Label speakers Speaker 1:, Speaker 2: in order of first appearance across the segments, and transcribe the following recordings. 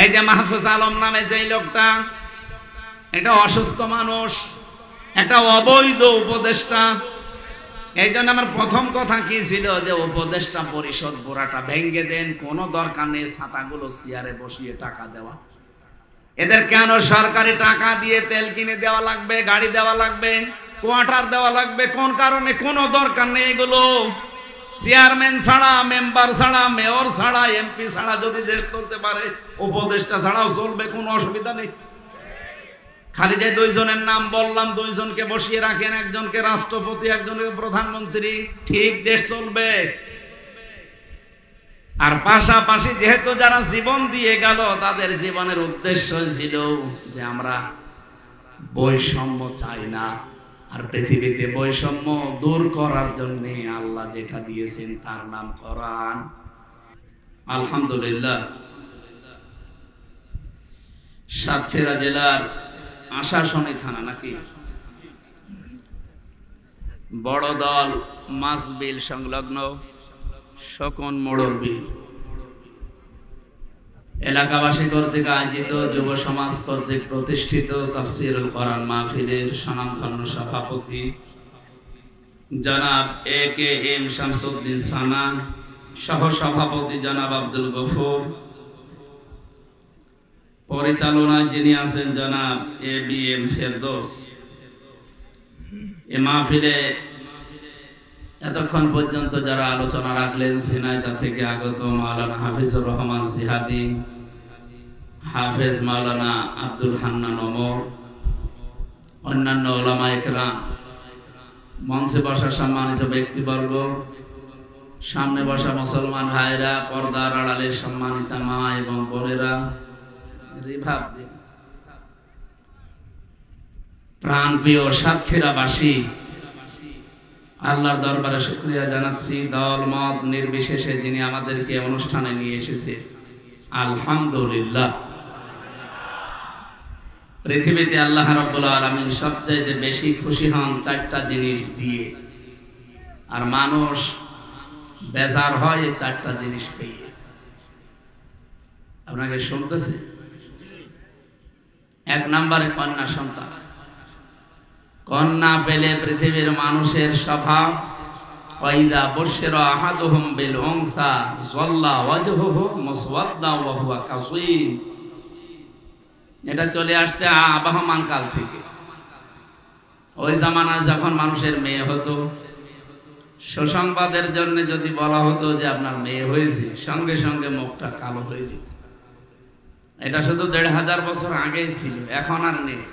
Speaker 1: এই যে মাহফুজ আলম নামে যেই লোকটা, এটা অসুস্থ মানুষ, এটা অবৈধ উপদেষ্টা। এই জন্য আমার প্রথম কথা কি ছিল যে উপদেষ্টা পরিষদ পুরাটা ভেঙ্গে দেন, কোনো দরকার নেই ছাতাগুলো চেয়ারে বসিয়ে টাকা দেওয়া। এদের কেন সরকারি টাকা দিয়ে তেল কিনে দেওয়া লাগবে, গাড়ি দেওয়া লাগবে, কোয়ার্টার দেওয়া লাগবে? কোন কারণে? কোনো দরকার নেই এগুলো। চেয়ারম্যান ছাড়া, মেম্বার ছাড়া, মেয়র ছাড়া, এমপি ছাড়া যদি দেশ চলতে পারে, উপদেষ্টা ছাড়াও চলবে, কোনো অসুবিধা নেই। খালি যে দুইজনের নাম বললাম, দুইজনকে বসিয়ে রাখেন, একজনকে রাষ্ট্রপতি, একজনকে প্রধানমন্ত্রী, ঠিক দেশ চলবে। আর পাশাপাশি যেহেতু যারা জীবন দিয়ে গেল, তাদের জীবনের উদ্দেশ্য ছিল যে আমরা বৈষম্য চাই না। আর পৃথিবীতে বৈষম্য দূর করার জন্য আল্লাহ যেটা দিয়েছেন তার নাম কোরআন। আলহামদুলিল্লাহ, সাতক্ষীরা জেলার আশাশনী থানা নাকি বড় দল মাসবিল সংলগ্ন শকুন মোড়ল বিল এলাকাবাসী কর্তৃক আয়োজিত যুব সমাজ কর্তৃক প্রতিষ্ঠিত তাফসীরুল কোরআন মাহফিলের স্বনামধন্য সভাপতি জনাব এ.কে.এম. শামসুদ্দিন সানা, সহ সভাপতি জনাব আব্দুল গফুর, পরিচালনায় যিনি আছেন জনাব এ.বি.এম. ফেরদৌস। এ মাহফিলে এতক্ষণ পর্যন্ত যারা আলোচনা রাখলেন, ঝিনাইদহ থেকে আগত মাওলানা হাফিজুর রহমান জিহাদি, হাফেজ মাওলানা আব্দুল হান্নান ওমর, অন্যান্য ওলামা ইকরাম, মঞ্চে বসা সম্মানিত ব্যক্তিবর্গ, সামনে বসা মুসলমান ভাইরা, পর্দার আড়ালের সম্মানিতা মা এবং বোনেরা, রিভাব দিন, প্রাণপ্রিয় সাতক্ষীরাবাসী, আল্লাহর দরবারে শুকরিয়া জানাচ্ছি দল মত নির্বিশেষে যিনি আমাদেরকে অনুষ্ঠানে নিয়ে এসেছে। আলহামদুলিল্লাহ। পৃথিবীতে আল্লাহ রাব্বুল আলামিন সবচাইতে বেশি খুশি হন চারটা জিনিস দিয়ে, আর মানুষ বেজার হয় এই চারটা জিনিস পেয়ে। আপনাকে শুনতেছে? এক নম্বরে কন্যা সন্তান। কন্যা পেলে পৃথিবীর মানুষের স্বভাব ওয়াইদা বুশিরা আহাদুহুম বিল উনসা যাল্লা ওয়াজহুহু মুসওয়াদ্দা ওয়া হুয়া কাযীম। এটা চলে আসছে আবহমান কাল থেকে। ওই জামানায় যখন মানুষের মেয়ে হতো, সুসংবাদের জন্য যদি বলা হতো যে আপনার মেয়ে হয়েছে, সঙ্গে সঙ্গে মুখটা কালো হয়ে যেত। এটা শুধু ১৫০০ বছর আগেই ছিল, এখন আর নেই।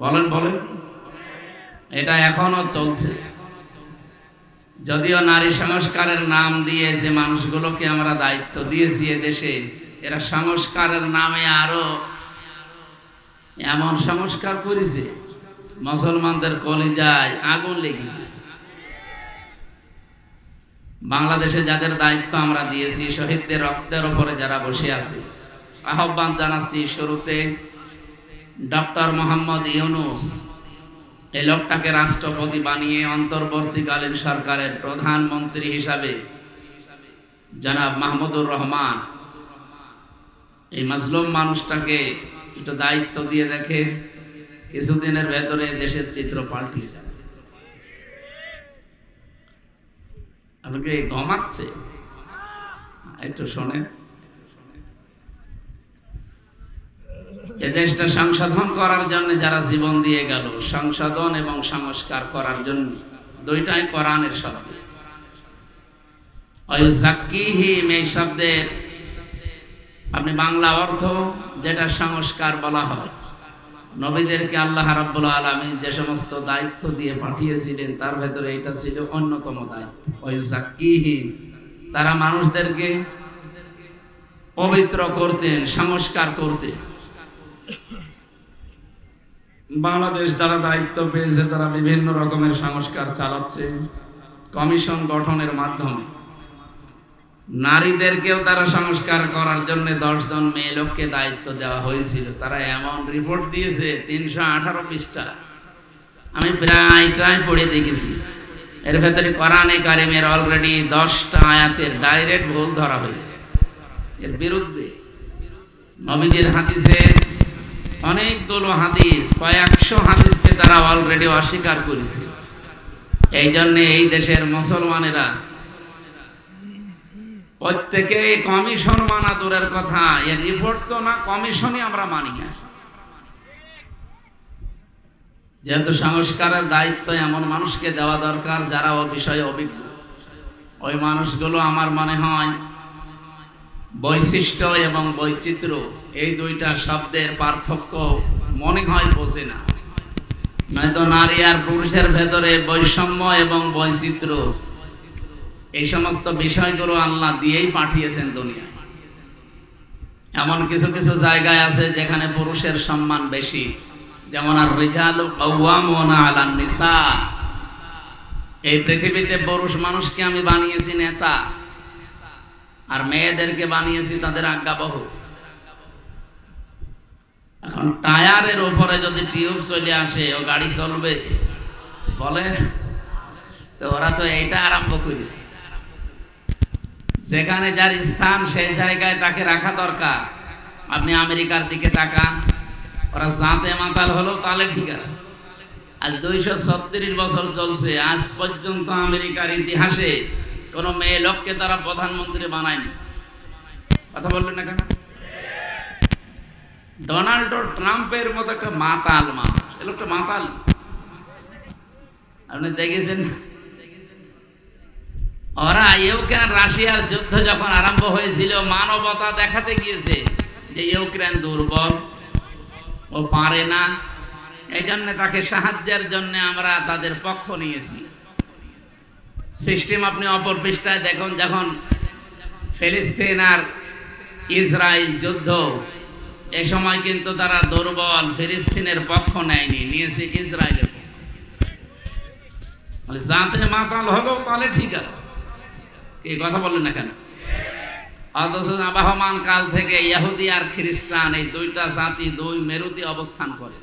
Speaker 1: বলেন বলেন, এটা এখনো চলছে। যদিও নারী সংস্কারের নাম দিয়ে যে মানুষগুলোকে আমরা দায়িত্ব দিয়েছি এদেশে, এরা সংস্কারের নামে আরো এমন সংস্কার করেছে মুসলমানদের কলিজায় আগুন লেগে গেছে। বাংলাদেশে যাদের দায়িত্ব আমরা দিয়েছি, শহীদদের রক্তের উপরে যারা বসে আছে, আহ্বান জানাচ্ছি শুরুতে ডক্টর মোহাম্মদ ইউনূস, এই লোকটাকে রাষ্ট্রপতি বানিয়ে অন্তর্বর্তীকালীন সরকারের প্রধানমন্ত্রী হিসাবে জনাব মাহমুদুর রহমান, এই মাজলুম মানুষটাকে একটু দায়িত্ব দিয়ে দেখে, কিছুদিনের ভেতরে দেশের চিত্র পাল্টিয়ে যাবে। আপনাকে ঘুমাচ্ছে, একটু শোনেন। এ দেশটা সংশোধন করার জন্য যারা জীবন দিয়ে গেল, সংশোধন এবং সংস্কার করার জন্য, দুইটাই কোরআনের শব্দ। ওয়ায়ুযাক্কিহিম এই শব্দের আপনি বাংলা অর্থ যেটা সংস্কার বলা হয়, নবীদেরকে আল্লাহ রাব্বুল আলামিন যে সমস্ত দায়িত্ব দিয়ে পাঠিয়েছিলেন তার ভেতরে এটা ছিল অন্যতম দায়িত্ব। ওয়ায়ুযাক্কিহিম, তারা মানুষদেরকে পবিত্র করতেন, সংস্কার করতেন। বাংলাদেশ যারা দায়িত্ব পেয়েছে তারা বিভিন্ন রকমের সংস্কার চালাচ্ছে কমিশন গঠনের মাধ্যমে। নারীদেরকেও তারা সংস্কার করার জন্য 10 জন মেয়ে লোককে দায়িত্ব দেওয়া হয়েছিল। তারা এমন রিপোর্ট দিয়েছে 318 পৃষ্ঠা, আমি প্রায় পড়ে দেখেছি। এর ভেতরে কোরআনে কারিমের অলরেডি 10টা আয়াতের ডাইরেক্ট ভুল ধরা হয়েছে, এর বিরুদ্ধে নবীজির হাদিসে অনেকগুলো হাদিস, কয়েকশো হাদিসকে তারা অলরেডি অস্বীকার করেছে। এই জন্যে এই দেশের মুসলমানেরা প্রত্যেকে কমিশন মানা দূরের কথা, এর রিপোর্ট তো না, কমিশনই আমরা মানি না। যেহেতু সংস্কারের দায়িত্ব এমন মানুষকে দেওয়া দরকার যারা ও বিষয়ে অভিজ্ঞ। ওই মানুষগুলো আমার মনে হয় বৈশিষ্ট্য এবং বৈচিত্র্য এই দুইটা শব্দের পার্থক্য মনে হয় বোঝে না। নয়তো নারী আর পুরুষের ভেতরে বৈষম্য এবং বৈচিত্র্য এই সমস্ত বিষয়গুলো আল্লাহ দিয়েই পাঠিয়েছেন দুনিয়া। এমন কিছু কিছু জায়গায় আছে যেখানে পুরুষের সম্মান বেশি, যেমন আর রিজালু কাওয়ামুনা আলান নিসা। এই পৃথিবীতে পুরুষ মানুষকে আমি বানিয়েছি নেতা, আর মেয়েদেরকে বানিয়েছি তাদের আজ্ঞাবহ। এখন টায়ারের উপরে যদি টিউব চলে আসে, ও গাড়ি চলবে বলেন? তো ওরা তো এইটা আরম্ভ করেছে। যেখানে যার স্থান সেই জায়গায় তাকে রাখা দরকার। আপনি আমেরিকার দিকে তাকান, ওরা জাতে মাতাল হলো তাহলে ঠিক আছে। আজ 236 বছর চলছে, আজ পর্যন্ত আমেরিকার ইতিহাসে কোন মেয়ে লোককে তারা প্রধানমন্ত্রী বানায়নি। কথা বললেন না কেন? ডোনাল্ড ট্রাম্পের মতো একটা মাতাল মানুষ, এ লোকটা মাতাল, আপনি দেখেছেন? ওরা ইউক্রেন রাশিয়ার যুদ্ধ যখন আরম্ভ হয়েছিল, মানবতা দেখাতে গিয়েছে যে ইউক্রেন দুর্বল, ও পারে না, এই জন্য তাকে সাহায্যের জন্য আমরা তাদের পক্ষ নিয়েছি। সিস্টেম আপনি অপর পৃষ্ঠায় দেখুন, যখন ফিলিস্তিন আর ইসরায়েল যুদ্ধ, এ সময় কিন্তু তারা দুর্বল, ফিলিস্তিনের পক্ষ নেয়নি, নিয়েছে ইসরায়েলের পক্ষ। যাতে মাতাল হলো তাহলে ঠিক আছে, এই কথা বললেন না কেন? অথচ আবহমান কাল থেকে ইহুদি আর খ্রিস্টান এই দুইটা জাতি দুই মেরুতে অবস্থান করে,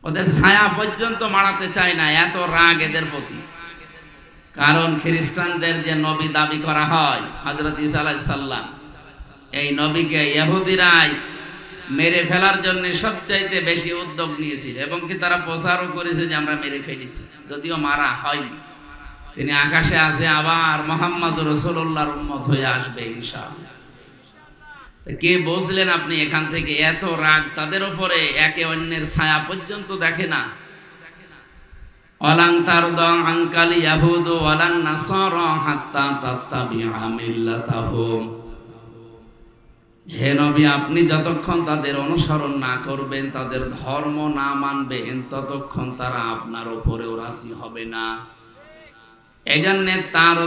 Speaker 1: ওদের ছায়া পর্যন্ত মাড়াতে চায় না, এত রাগ এদের প্রতি। কারণ খ্রিস্টানদের যে নবী দাবি করা হয় হযরত ঈসা আলাইহিস সালাম, এই নবীকে ইহুদিরাই মেরে ফেলার জন্য সবচাইতে বেশি উদ্যোগ নিয়েছিল, এবং কি তারা প্রচারও করেছে যে আমরা মেরে ফেলেছি, যদিও মারা হয়নি। তিনি আকাশে আছে, আবার মুহাম্মদুর রাসূলুল্লাহর উম্মত হয়ে আসবে ইনশাআল্লাহ। কে বুঝলেন আপনি এখান থেকে? এত রাগ তাদের উপরে, একে অন্যের ছায়া পর্যন্ত দেখে না। ওয়ালান তারদা আনকাল ইয়াহুদু ওয়ালান নাসারা হাত্তা তাত্তাবিআ মিল্লাতাহুম। হে নবী, আপনি যতক্ষণ তাদের অনুসরণ না করবেন, তাদের ধর্ম না মানবেন, ততক্ষণ তারা আপনার উপরেও রাজি হবে না। এই জন্য তার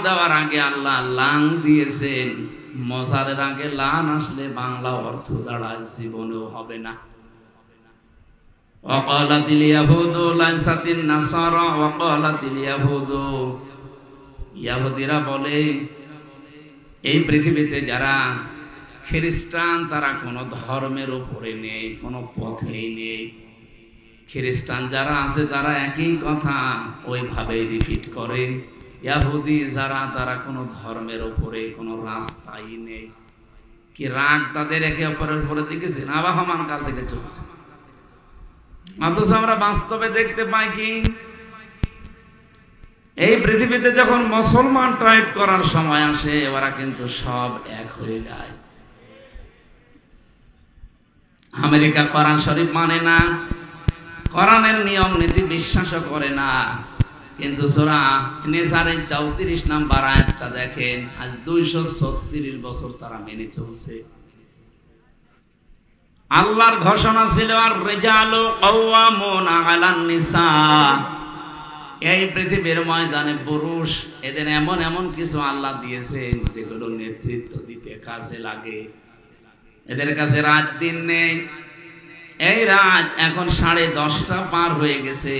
Speaker 1: দেওয়ার আগে আল্লাহ লাং দিয়েছেন। মজারের আগে লান আসলে বাংলা অর্থ দাঁড়ায় জীবনেও হবে না। ওয়াকালাতিল ইয়াহুদু লাইসাতিন নাসারা ওয়াকালাতিল ইয়াহুদু। ইহুদিরা বলে এই পৃথিবীতে যারা খ্রিস্টান তারা কোনো ধর্মের উপরে নেই, কোনো পথেই নেই। খ্রিস্টান যারা আছে তারা একই কথা ওইভাবেই রিপিট করে। ইহুদি যারা, তারা কোনো ধর্মের উপরে কোনো রাস্তাই নেই। কি রাগ তাদের একে অপরের উপরে দেখেছেন? আবহমান কাল থেকে চলছে। অথচ আমরা বাস্তবে দেখতে পাই কি, এই পৃথিবীতে যখন মুসলমান টাইপ করার সময় আসে, ওরা কিন্তু সব এক হয়ে যায়। আমেরিকা কোরআন শরীফ মানে না, কোরআনের নিয়ম নীতি বিশ্বাসও করে না, কিন্তু সূরা নিসারের 34 নম্বর আয়াতটা দেখেন, আজ 236 বছর তারা মেনে চলছে। আল্লাহর ঘোষণা ছিল আর রিজালু কাওয়ামুনা আলান নিসা। এই পৃথিবীর ময়দানে পুরুষ, এদের এমন এমন কিছু আল্লাহ দিয়েছেন যেগুলো নেতৃত্ব দিতে কাজে লাগে। এদের কাছে রাত দিন নেই। এই রাত এখন 10:30 পার হয়ে গেছে।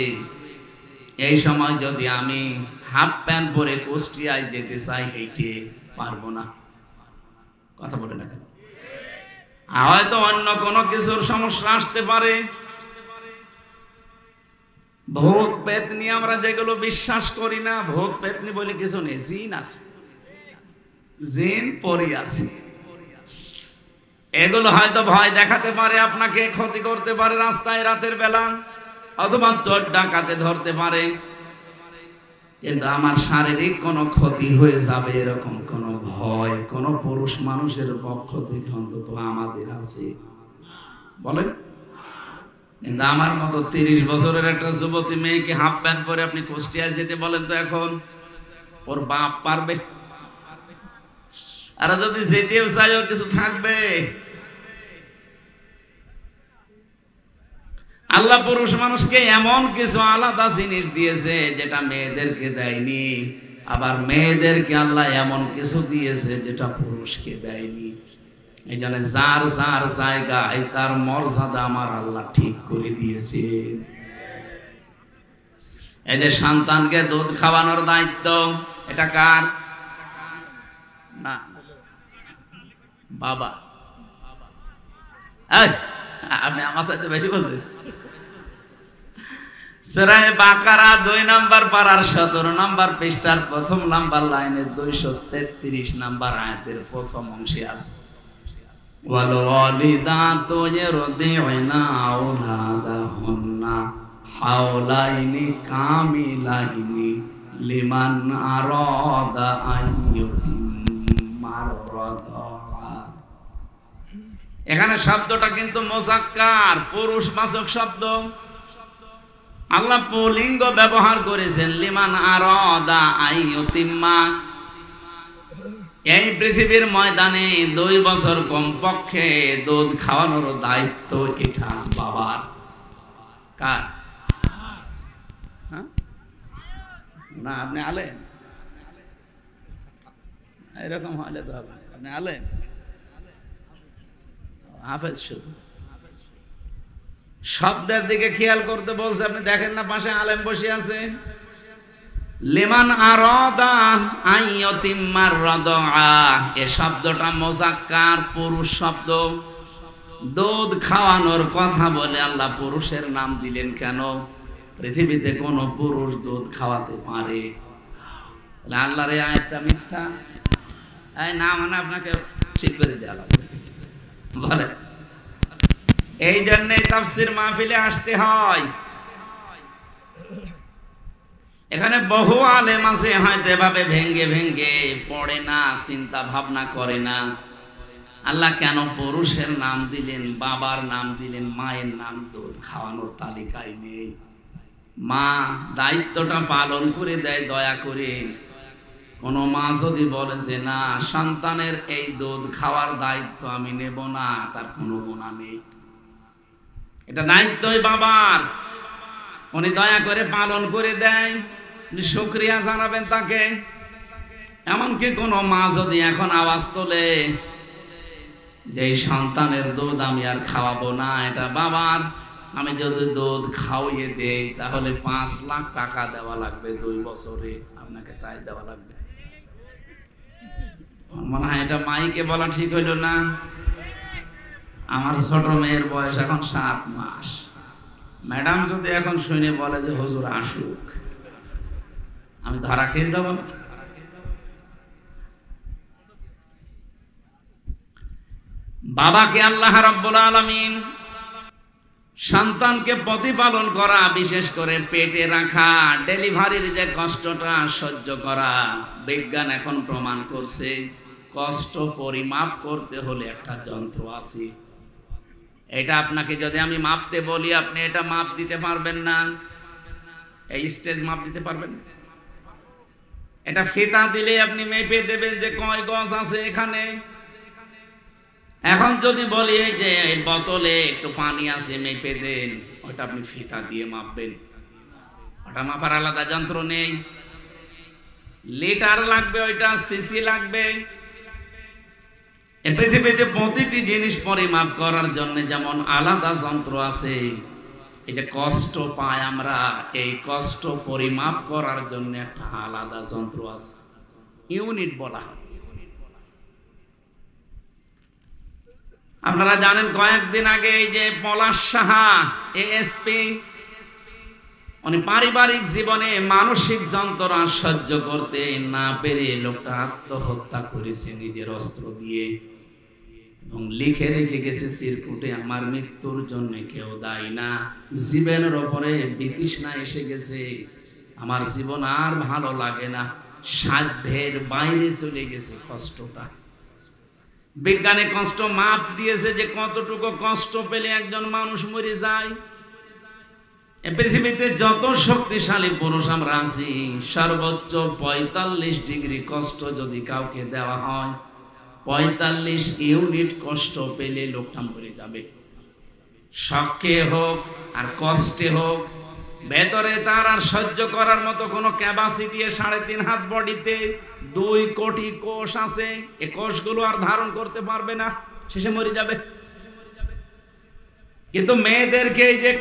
Speaker 1: এই সময় যদি আমি হাফ প্যান্ট পরে কুষ্টিয়ায় যেতে চাই, হেঁটে পারবো না। কথা বলে না কেন? হয়তো অন্য কোনো কিছুর সমস্যা আসতে পারে। ভূত পেতনি আমরা যেগুলো বিশ্বাস করি না, ভূত পেতনি বলে কিছু নেই। জিন আছে, জিন পরি আছে। এগুলো হয়তো ভয় দেখাতে পারে, আপনাকে ক্ষতি করতে পারে রাস্তায় রাতের বেলা, অথবা চোর ডাকাতে ধরতে পারে, কিন্তু আমার শারীরিক কোনো ক্ষতি হয়ে যাবে এরকম কোনো ভয় কোন পুরুষ মানুষের পক্ষ থেকে অন্তত আমাদের আছে বলেন? কিন্তু আমার মতো 30 বছরের একটা যুবতী মেয়েকে হাফ প্যান্ট পরে আপনি কুষ্টিয়ায় যেতে বলেন তো এখন ওর বাপ পারবে? আর যদি যেতেও চাই ওর কিছু থাকবে? আল্লাহ পুরুষ মানুষকে এমন কিছু আলাদা জিনিস দিয়েছে যেটা মেয়েদেরকে দেয়নি, আবার মেয়েদেরকে আল্লাহ এমন কিছু দিয়েছে যেটা পুরুষকে দেয়নি। এই জন্য যার যার জায়গায় তার মর্যাদা আমার আল্লাহ ঠিক করে দিয়েছে। এই যে সন্তানকে দুধ খাওয়ানোর দায়িত্ব, এটা কার? না, বাবা। আপনি আমার সাথে বেশি বলছেন। সূরা বাকারা 2 নম্বর পারার 17 নম্বর পৃষ্ঠার প্রথম নম্বর লাইনের 233 নম্বর আয়াতের প্রথম অংশে আছে, ওয়াল ওয়ালিদাতু ইরদি'না আওলাদাহুন্না হাওলাইনি কামিলাইনি লিমান আরাদা আইয়ুতিম্মার রাদা। এখানে শব্দটা কিন্তু মুযাক্কার, পুরুষবাচক শব্দ। আল্লাহ পুলিঙ্গ ব্যবহার করেছেন, লিমান আরাদা আইয়ুতিম্মা। এই পৃথিবীর ময়দানে 2 বছর কমপক্ষে দুধ খাওয়ানোর দায়িত্ব এটা বাবার। কার? না, আপনি আলেম, এরকম হলে তো হবে। আপনি আলেম, হাফেজ শুধু। শব্দের দিকে খেয়াল করতে বলছে, আপনি দেখেন না পাশে আলেম বসে আছে। লিমান আরাদা আইয়ুতিম্মার রাদা, এ শব্দটা মুযাক্কার, পুরুষ শব্দ। দুধ খাওয়ানোর কথা বলে আল্লাহ পুরুষের নাম দিলেন কেন? পৃথিবীতে কোন পুরুষ দুধ খাওয়াতে পারে? আল্লাহর এই আয়াতটা মিথ্যা? না মানে আপনাকে ঠিক করে দেওয়া লাগবে বলে। এই জন্যই তাফসীর মাহফিলে আসতে হয়। এখানে বহু আলেম আছে হয়তো এভাবে ভেঙ্গে ভেঙ্গে পড়ে না, চিন্তা ভাবনা করে না আল্লাহ কেন পুরুষের নাম দিলেন, বাবার নাম দিলেন, মায়ের নাম দুধ খাওয়ানোর তালিকায় নেই। মা দায়িত্বটা পালন করে দেয় দয়া করে। কোন মা যদি বলে যে না, সন্তানের এই দুধ খাওয়ার দায়িত্ব আমি নেব না, তার কোনো গুনাহ নেই। এটা দায়িত্বই বাবার, উনি দয়া করে পালন করে দেয়, শুকরিয়া জানাবেন তাকে। এমনকি কোন মা যদি এখন আওয়াজ তোলে যে এই সন্তানের দুধ আমি আর খাওয়াবো না, এটা বাবার, আমি যদি দুধ খাওয়িয়ে দেই তাহলে 5 লাখ টাকা দেওয়া লাগবে 2 বছরে, আপনাকে তাই দেওয়া লাগবে। মনে হয় এটা মাইকে বলা ঠিক হইল না। আমার ছোট মেয়ের বয়স এখন 7 মাস। ম্যাডাম যদি এখন শুনে বলে যে হুজুর আসুক, আমি ধরা খেয়ে যাব না? বাবাকে আল্লাহ রাব্বুল আলামিন সন্তানকে প্রতিপালন করা, বিশেষ করে পেটে রাখা, ডেলিভারির যে কষ্টটা সহ্য করা, বিজ্ঞান এখন প্রমাণ করছে কষ্ট পরিমাপ করতে হলে একটা যন্ত্র আছে। এটা আপনাকে যদি আমি মাপতে বলি, আপনি এটা মাপ দিতে পারবেন না। এই স্টেজ মাপ দিতে পারবেন? এটা ফিতা দিলে আপনি মেপে দেবেন যে কয় গজ আছে এখানে। এখন যদি বলি যে বোতলে একটু পানি আছে মেপে দেন, ওটা আপনি ফিতা দিয়ে মাপবেন, ওটা মাপার আলাদা যন্ত্র নেই। লিটার লাগবে, ওইটা সিসি লাগবে। এই পৃথিবীতে প্রতিটি জিনিস পরিমাপ করার জন্য যেমন আলাদা যন্ত্র আছে, এই যে কষ্ট পাই আমরা, এই কষ্ট পরিমাপ করার জন্য একটা আলাদা যন্ত্র আছে, ইউনিট বলা হয়। আপনারা জানেন কয়েকদিন আগে এই যে পলাশ সাহা এএসপি, উনি পারিবারিক জীবনে মানসিক যন্ত্রণা সহ্য করতে না পেরে লোকটা আত্মহত্যা করেছে নিজের অস্ত্র দিয়ে। এবং লিখে রেখে গেছে চিরকুটে, আমার মৃত্যুর জন্য কেউ দায়ী না। জীবনের ওপরে বিতৃষ্ণা এসে গেছে, আমার জীবন আর ভালো লাগে না, সাধ্যের বাইরে চলে গেছে কষ্টটা। বিজ্ঞানে কষ্ট মাপ দিয়েছে যে কতটুকু কষ্ট পেলে একজন মানুষ মরে যায়। এই পৃথিবীতে যত শক্তিশালী পুরুষ আমরা আছি, সর্বোচ্চ 45 ডিগ্রি কষ্ট যদি কাউকে দেওয়া হয়, 45 ইউনিট কষ্ট পেলে লোকটা মরে যাবে। শখে হোক আর কষ্টে হোক, ভেতরে তার আর সহ্য করার মতো কোনো ক্যাপাসিটি 3.5 হাত বডিতে 2 কোটি কোষ আছে, এই কোষগুলো আর ধারণ করতে পারবে না, শেষে মরে যাবে। কিন্তু মেয়েদেরকে এই যে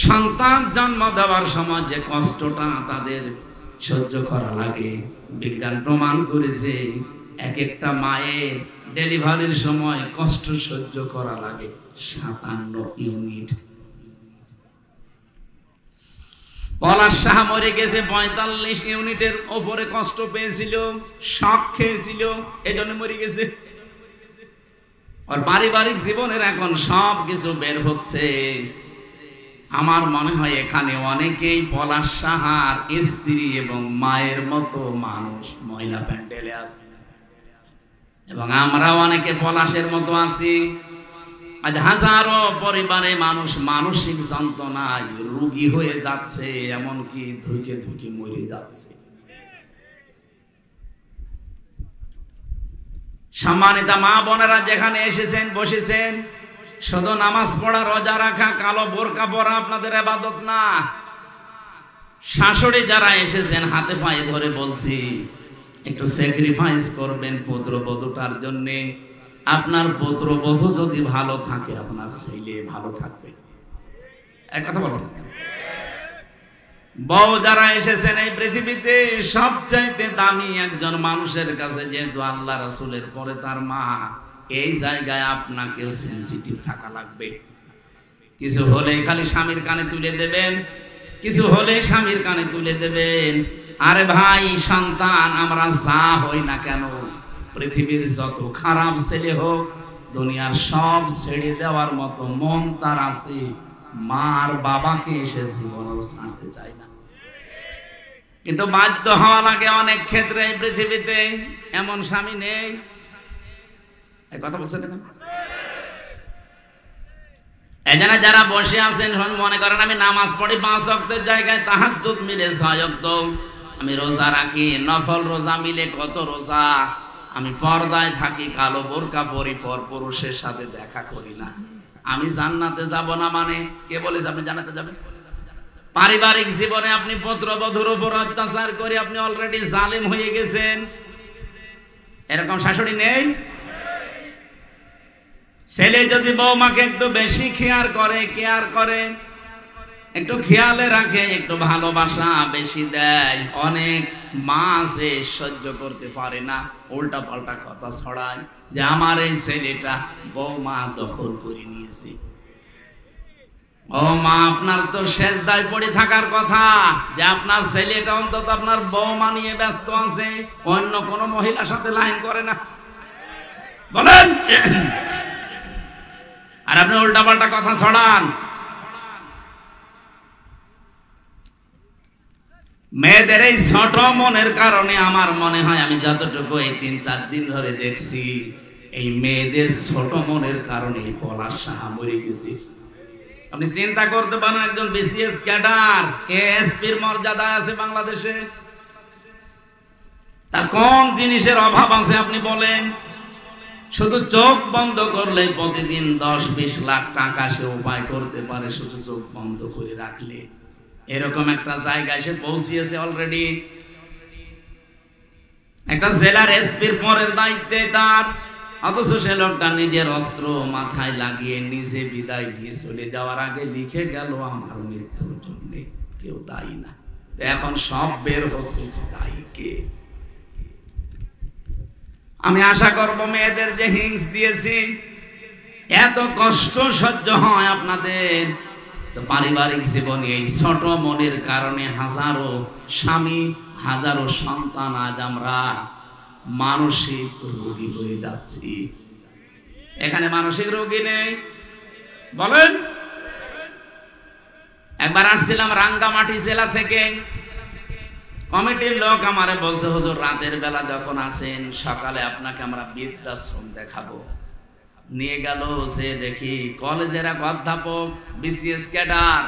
Speaker 1: সন্তান জন্ম দেওয়ার সময় যে কষ্টটা তাদের সহ্য করা লাগে, বিজ্ঞান প্রমাণ করেছে এক একটা মায়ের ডেলিভারির সময় কষ্ট সহ্য করা লাগে 57 ইউনিট। পলাশ সাহা মরে গেছে 45 ইউনিটের ওপরে কষ্ট পেয়েছিল, শক খেয়েছিল, এই জন্য মরে গেছে। আর পারিবারিক জীবনের এখন সব কিছু বের হচ্ছে। আমার মনে হয় এখানে অনেকেই পলাশ সাহার স্ত্রী এবং মায়ের মতো মানুষ মহিলা প্যান্ডেলে আছে, এবং আমরা অনেকে পলাশের মতো আছি। আজ হাজারো পরিবারে মানুষ মানসিক যন্ত্রণায় রোগী হয়ে যাচ্ছে, এমনকি ধুকে ধুকে মরে যাচ্ছে। সম্মানিত মা বোনেরা যেখানে এসেছেন বসেছেন, শুধু নামাজ পড়া, রোজা রাখা, কালো বোরকা পরা আপনাদের ইবাদত না। শাশুড়ি যারা এসেছেন হাতে পায়ে ধরে বলছি, একটু স্যাক্রিফাইস করবেন পুত্রবধূটার জন্য। আপনার পুত্রবধূ যদি ভালো থাকে, আপনার ছেলে ভালো থাকবে। এক কথা বলো, বউ যারা এসেছেন এই পৃথিবীতে সবচাইতে দামি একজন মানুষের কাছে, যেহেতু আল্লাহ রাসূলের পরে তার মা, এই জায়গায় আপনাকেও সেনসিটিভ থাকা লাগবে। কিছু হলে খালি স্বামীর কানে তুলে দেবেন, কিছু হলে স্বামীর কানে তুলে দেবেন। আরে ভাই, সন্তান আমরা যা হই না কেন, পৃথিবীর যত খারাপ ছেলে হোক, দুনিয়ার সব ছেড়ে দেওয়ার মতো মন তার আছে, মার বাবাকে এসে জীবনেও ছাড়তে চায় না। কিন্তু বাধ্য হওয়া লাগে অনেক ক্ষেত্রে। এই পৃথিবীতে এমন স্বামী নেই। এই কথা বলছেন না? এই জন্য যারা বসে আছেন মনে করেন আমি নামাজ পড়ি 5 ওয়াক্তের জায়গায় তাহাজ্জুদ মিলে 6 ওয়াক্ত, আমি রোজা রাখি, নফল রোজা মিলে কত রোজা, আমি পর্দায় থাকি, কালো বোরকা পরি, পর পুরুষের সাথে দেখা করি না, আমি জান্নাতে যাব না। মানে কে বলেছে আপনি জান্নাতে যাবেন? পারিবারিক জীবনে আপনি পুত্রবধূর উপর অত্যাচার করে আপনি অলরেডি জালেম হয়ে গেছেন। এরকম শাশুড়ি নেই? ছেলে যদি বৌমাকে একটু বেশি কেয়ার করে, একটু খেয়ালে রাখে, একটু ভালোবাসা বেশি দেয়, অনেক মা সে সহ্য করতে পারে না, উল্টা পাল্টা কথা ছড়ায় যে আমার এই ছেলেটা বৌমা দখল করে নিয়েছে। বৌমা, আপনার তো সেজদায় পড়ে থাকার কথা যে আপনার ছেলেটা অন্তত আপনার বৌমা নিয়ে ব্যস্ত আছে, অন্য কোনো মহিলার সাথে লাইন করে না, বলেন। আর আপনি উল্টা পাল্টা কথা ছড়ান। মেয়েদের এই ছোট মনের কারণে আমার মনে হয়, আমি যতটুকু এই 3-4 দিন ধরে দেখছি, এই মেয়েদের ছোট মনের কারণে পলাশ সাহা মরে গেছে। আপনি চিন্তা করতে পারেন, একজন বিসিএস ক্যাডার, এএসপির মর্যাদা আছে বাংলাদেশে, তার কোন জিনিসের অভাব আছে আপনি বলেন? শুধু চোখ বন্ধ করলে প্রতিদিন 10-20 লাখ টাকা সে উপায় করতে পারে, শুধু চোখ বন্ধ করে রাখলে। এরকম একটা জায়গায় সে পৌঁছিয়েছে অলরেডি। একটা জেলার এসপির পরের দায়িত্বে তার, অথচ সে লোকটা নিজের অস্ত্র মাথায় লাগিয়ে নিজে বিদায় নিয়ে চলে যাওয়ার আগে লিখে গেল, আমার মৃত্যুর জন্য কেউ দায়ী না। এখন সব বের হচ্ছে দায়ী কে। আমি আশা করব মেয়েদের যে হিংস দিয়েছি, এত কষ্ট সহ্য হয় আপনাদের, তো পারিবারিক জীবনে এই ছোট মনের কারণে হাজারো স্বামী, হাজারো সন্তান আজ আমরা মানসিক রোগী হয়ে যাচ্ছি। এখানে মানসিক রোগী নেই? বলেন। একবার আসছিলাম রাঙ্গামাটি জেলা থেকে, কমিটির লোক আমারে বলছে, হুজুর রাতের বেলা যখন আসেন সকালে আপনাকে আমরা বৃদ্ধাশ্রম দেখাবো। নিয়ে গেল, সে দেখি কলেজের এক অধ্যাপক, বিসিএস ক্যাডার,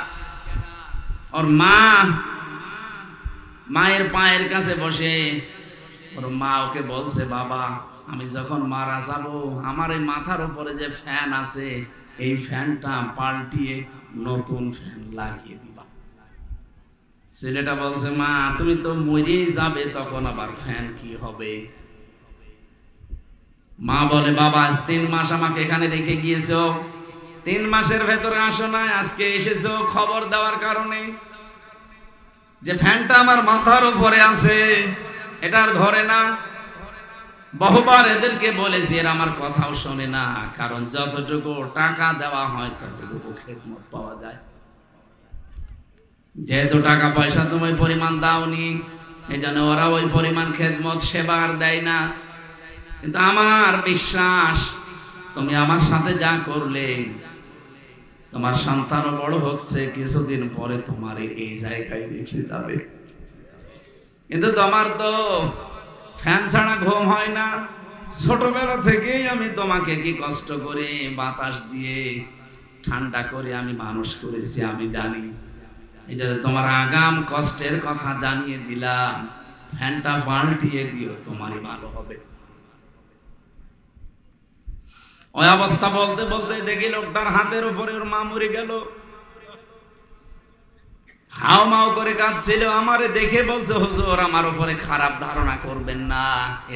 Speaker 1: ওর মায়ের পায়ের কাছে বসে ওর মা ওকে বলছে, বাবা আমি যখন মারা যাব আমার এই মাথার উপরে যে ফ্যান আছে এই ফ্যানটা পাল্টিয়ে নতুন ফ্যান লাগিয়ে দিবা। ছেলেটা বলছে, মা তুমি তো মরেই যাবে, তখন আবার ফ্যান কি হবে? মা বলে, বাবা আজ 3 মাস আমাকে এখানে রেখে গিয়েছো, 3 মাসের ভেতরে আসো না, আজকে এসেছো খবর দেওয়ার কারণে যে ফ্যানটা আমার মাথার উপরে আছে এটার ঘরে না। বহুবার এদেরকে বলেছি, এরা আমার কথাও শোনে না, কারণ যতটুকু টাকা দেওয়া হয় ততটুকু খেদমত পাওয়া যায়। যেহেতু টাকা পয়সা তুমি পরিমাণ দাওনি, এই জন্য ওরা ওই পরিমাণ খেদমত সেবা আর দেয় না। কিন্তু আমার বিশ্বাস, তুমি আমার সাথে যা করলে, তোমার সন্তানও বড় হচ্ছে, কিছুদিন পরে তোমার এই জায়গায় রেখে যাবে। কিন্তু তোমার তো ফ্যান ছাড়া ঘুম হয় না। ছোটবেলা থেকেই আমি তোমাকে কি কষ্ট করে বাতাস দিয়ে ঠান্ডা করে আমি মানুষ করেছি, আমি জানি। এই জন্য তোমার আগাম কষ্টের কথা জানিয়ে দিলাম, ফ্যানটা পাল্টিয়ে দিও, তোমারই ভালো হবে। ওই অবস্থা বলতে বলতে দেখি লোকটার হাতের উপরে ওর মা মরে গেল, হাও মাও করে কাঁদছিল। আমারে দেখে বলছে, হুজুর আমার উপরে খারাপ ধারণা করবেন না,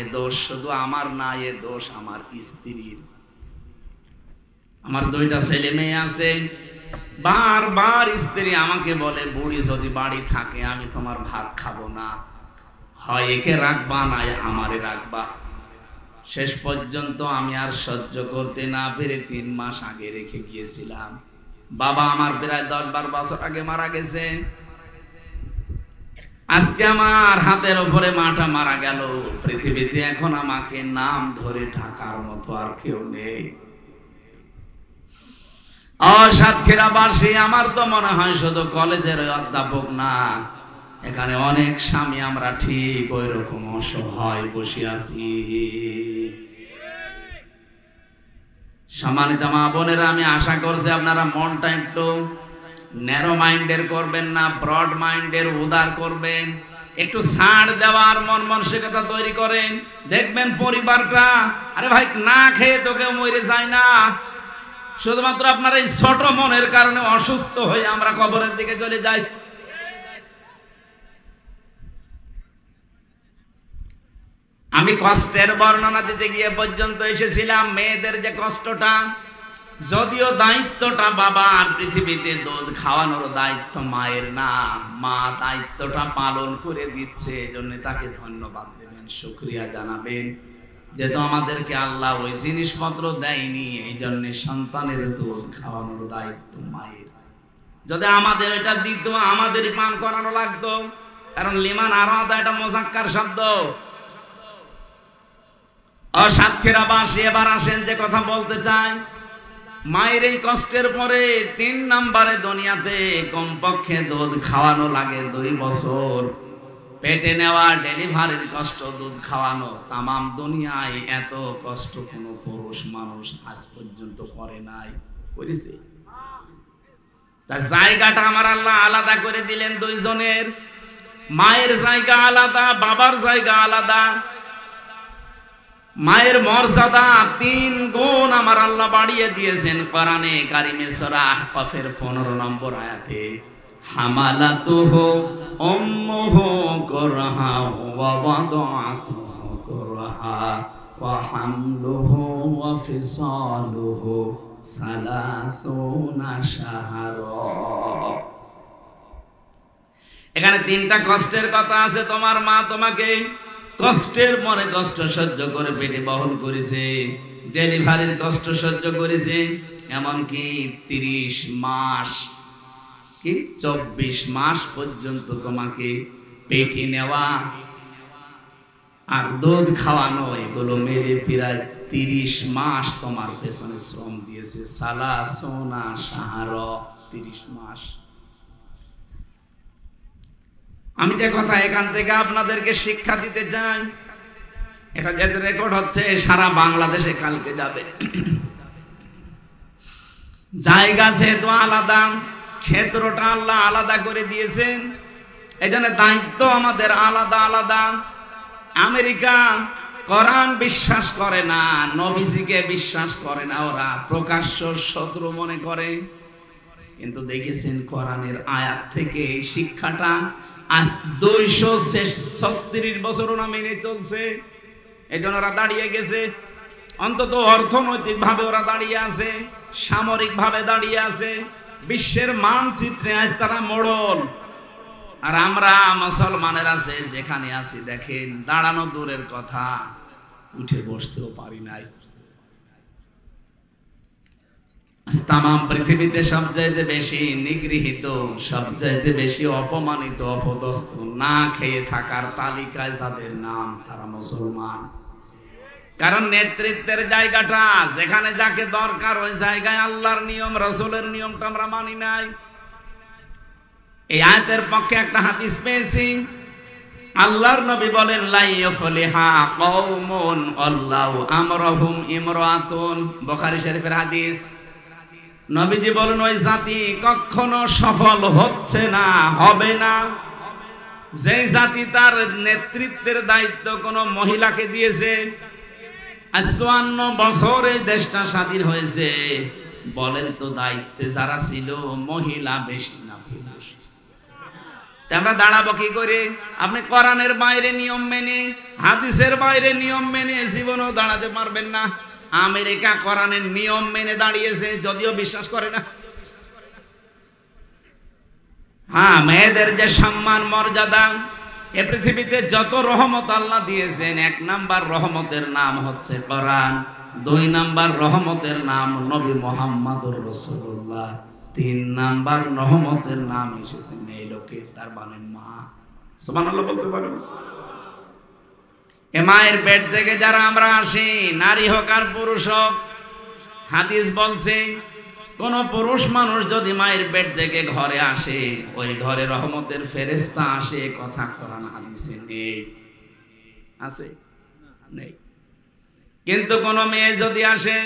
Speaker 1: এ দোষ শুধু আমার না, এ দোষ আমার স্ত্রীর। আমার 2টা ছেলে মেয়ে আছে, বারবার স্ত্রী আমাকে বলে, বুড়ি যদি বাড়ি থাকে আমি তোমার ভাত খাবো না, হয় একে রাখবা না আমারে রাখবা। শেষ পর্যন্ত আমি আর সহ্য করতে না পেরে 3 মাস আগে রেখে গিয়েছিলাম। বাবা আমার প্রায় 10-12 বছর আগে মারা গেছে। আজকে আমার হাতের উপরে মাটা মারা গেল। পৃথিবীতে এখন আমাকে নাম ধরে ঢাকার মতো আর কেউ নেই। সাতক্ষীরাবাসী, আমার তো মনে হয় শুধু কলেজের ওই অধ্যাপক না, এখানে অনেক স্বামী আমরা ঠিক ওই রকম অসহায় বসে আছি। সম্মানিত মা বোনেরা, আমি আশা করছি আপনারা মনটা একটু ন্যারো মাইন্ডের করবেন না, ব্রড মাইন্ডের উদার করবেন। একটু ছাড় দেওয়ার মন মানসিকতা তৈরি করেন, দেখবেন পরিবারটা, আরে ভাই না খেয়ে তো কেউ মরে যায় না। শুধুমাত্র আপনার এই ছোট মনের কারণে অসুস্থ হয়ে আমরা কবরের দিকে চলে যাই। আমি কষ্টের বর্ণনা দিতে গিয়ে পর্যন্ত এসেছিলাম মেয়েদের যে কষ্টটা, যদিও দায়িত্বটা বাবার, পৃথিবীতে দুধ খাওয়ানোর দায়িত্ব মায়ের না, মা দায়িত্বটা পালন করে দিচ্ছে, এজন্য তাকে ধন্যবাদ দেবেন, শুকরিয়া জানাবেন, যেহেতু আমাদেরকে আল্লাহ ওই জিনিসপত্র দেয়নি, এই জন্য সন্তানের দুধ খাওয়ানোর দায়িত্ব মায়ের। যদি আমাদের এটা দিত, আমাদেরই পান করানো লাগতো, কারণ লিমান আরাদা এটা মোজাক্কার শব্দ। সাতক্ষীরাবাসী, এবার আসেন যে কথা বলতে চাই, মায়ের এই কষ্টের পরে 3 নম্বরে দুনিয়াতে কমপক্ষে দুধ খাওয়ানো লাগে 2 বছর। পেটে নেওয়া, ডেলিভারির কষ্ট, দুধ খাওয়ানো, তামাম দুনিয়ায় এত কষ্ট কোনো পুরুষ মানুষ আজ পর্যন্ত করে নাই, করেছে? তার জায়গাটা আমার আল্লাহ আলাদা করে দিলেন 2 জনের। মায়ের জায়গা আলাদা, বাবার জায়গা আলাদা। মায়ের মর্যাদা 3 গুণ আমার আল্লাহ বাড়িয়ে দিয়েছেন কোরআনে কারিমে সূরা আহকাফের 15 নম্বর আয়াতে। হামালাতুহু উম্মুহু কুরহা ওয়া ওয়াদাআতুহু কুরহা ওয়া হামলুহু ওয়া ফিসালুহু 30 শাহরা। এখানে 3টা কষ্টের কথা আছে। তোমার মা তোমাকে কষ্টের মনে কষ্ট সহ্য করে পেটে বহন করেছে, ডেলিভারির কষ্ট সহ্য করেছে, এমনকি 30 মাস কি 24 মাস পর্যন্ত তোমাকে পেটে নেওয়া আর দুধ খাওয়ানো, এগুলো মেরে প্রায় 30 মাস তোমার পেছনে শ্রম দিয়েছে। সালাসোনা শাহর, 30 মাস। আমি যে কথা এখান থেকে আপনাদেরকে শিক্ষা দিতে চাই, এটা যেহেতু রেকর্ড হচ্ছে সারা বাংলাদেশে কালকে যাবে। জায়গা যেহেতু আলাদা, ক্ষেত্রটা আল্লাহ আলাদা করে দিয়েছেন, এই জন্য দায়িত্ব আমাদের আলাদা আলাদা। আমেরিকা কোরআন বিশ্বাস করে না, নবীজিকে বিশ্বাস করে না, ওরা প্রকাশ্য শত্রু মনে করে। কিন্তু দেখেছেন কোরআনের আয়াত থেকে এই শিক্ষাটা আজ 236 বছর ওরা মেনে চলছে। এই জন্য ওরা দাঁড়িয়ে গেছে, অন্তত অর্থনৈতিক ভাবে ওরা দাঁড়িয়ে আছে, সামরিক ভাবে দাঁড়িয়ে আছে, বিশ্বের মানচিত্রে আজ তারা মোড়ল। আর আমরা মুসলমানের আছে যেখানে আছি, দেখেন দাঁড়ানো দূরের কথা, উঠে বসতেও পারি নাই। তামাম পৃথিবীতে সবচাইতে বেশি নিগৃহীত, সবচাইতে বেশি অপমানিত, অপদস্থ, না খেয়ে থাকার তালিকায় যাদের নাম, তারা মুসলমান। কারণ নেতৃত্বের জায়গাটা যেখানে যাকে দরকার ওই জায়গায় আল্লাহর নিয়ম রাসূলের নিয়মটা আমরা মানি নাই। এই আয়াতের পক্ষে একটা হাদিস পেয়েছি, আল্লাহর নবী বলেন লা ইয়াফলিহা কওমুন আল্লাহু আমরহুম ইমরাতুন, বুখারী শরীফের হাদিস। নবীজি বলেন ওই জাতি কখনো সফল হচ্ছে না, হবে না, যে জাতি তার নেতৃত্বের দায়িত্ব কোনো মহিলাকে দিয়েছে। 54 বছর এই দেশটা স্বাধীন হয়েছে, বলেন তো দায়িত্বে যারা ছিল মহিলা বেশি না পুরুষ? আমরা দাঁড়াবো কি করে? আপনি কোরআনের বাইরে নিয়ম মেনে, হাদিসের বাইরে নিয়ম মেনে জীবনেও দাঁড়াতে পারবেন না। আমেরিকা কোরআনের নিয়ম মেনে দাঁড়িয়েছে, যদিও বিশ্বাস করে না। হ্যাঁ, মেয়েদের যে সম্মান মর্যাদা, এ পৃথিবীতে যত রহমত আল্লাহ দিয়েছেন, 1 নাম্বার রহমতের নাম হচ্ছে কোরআন, 2 নাম্বার রহমতের নাম নবী মুহাম্মদুর রাসূলুল্লাহ, 3 নাম্বার রহমতের নাম এসেছে মেয়ে লোকের, তার মানে মা। সুবহানাল্লাহ বলতে পারেন? এ মায়ের পেট থেকে যারা আমরা আসি, নারী হোক আর পুরুষ হোক, হাদিস বলছে কোন পুরুষ মানুষ যদি মায়ের পেট থেকে ঘরে আসে, ওই ঘরে রহমতের ফেরেশতা আসে, কথা কোরআন হাদিসে নেই। আছে? নেই। কিন্তু কোন মেয়ে যদি আসে,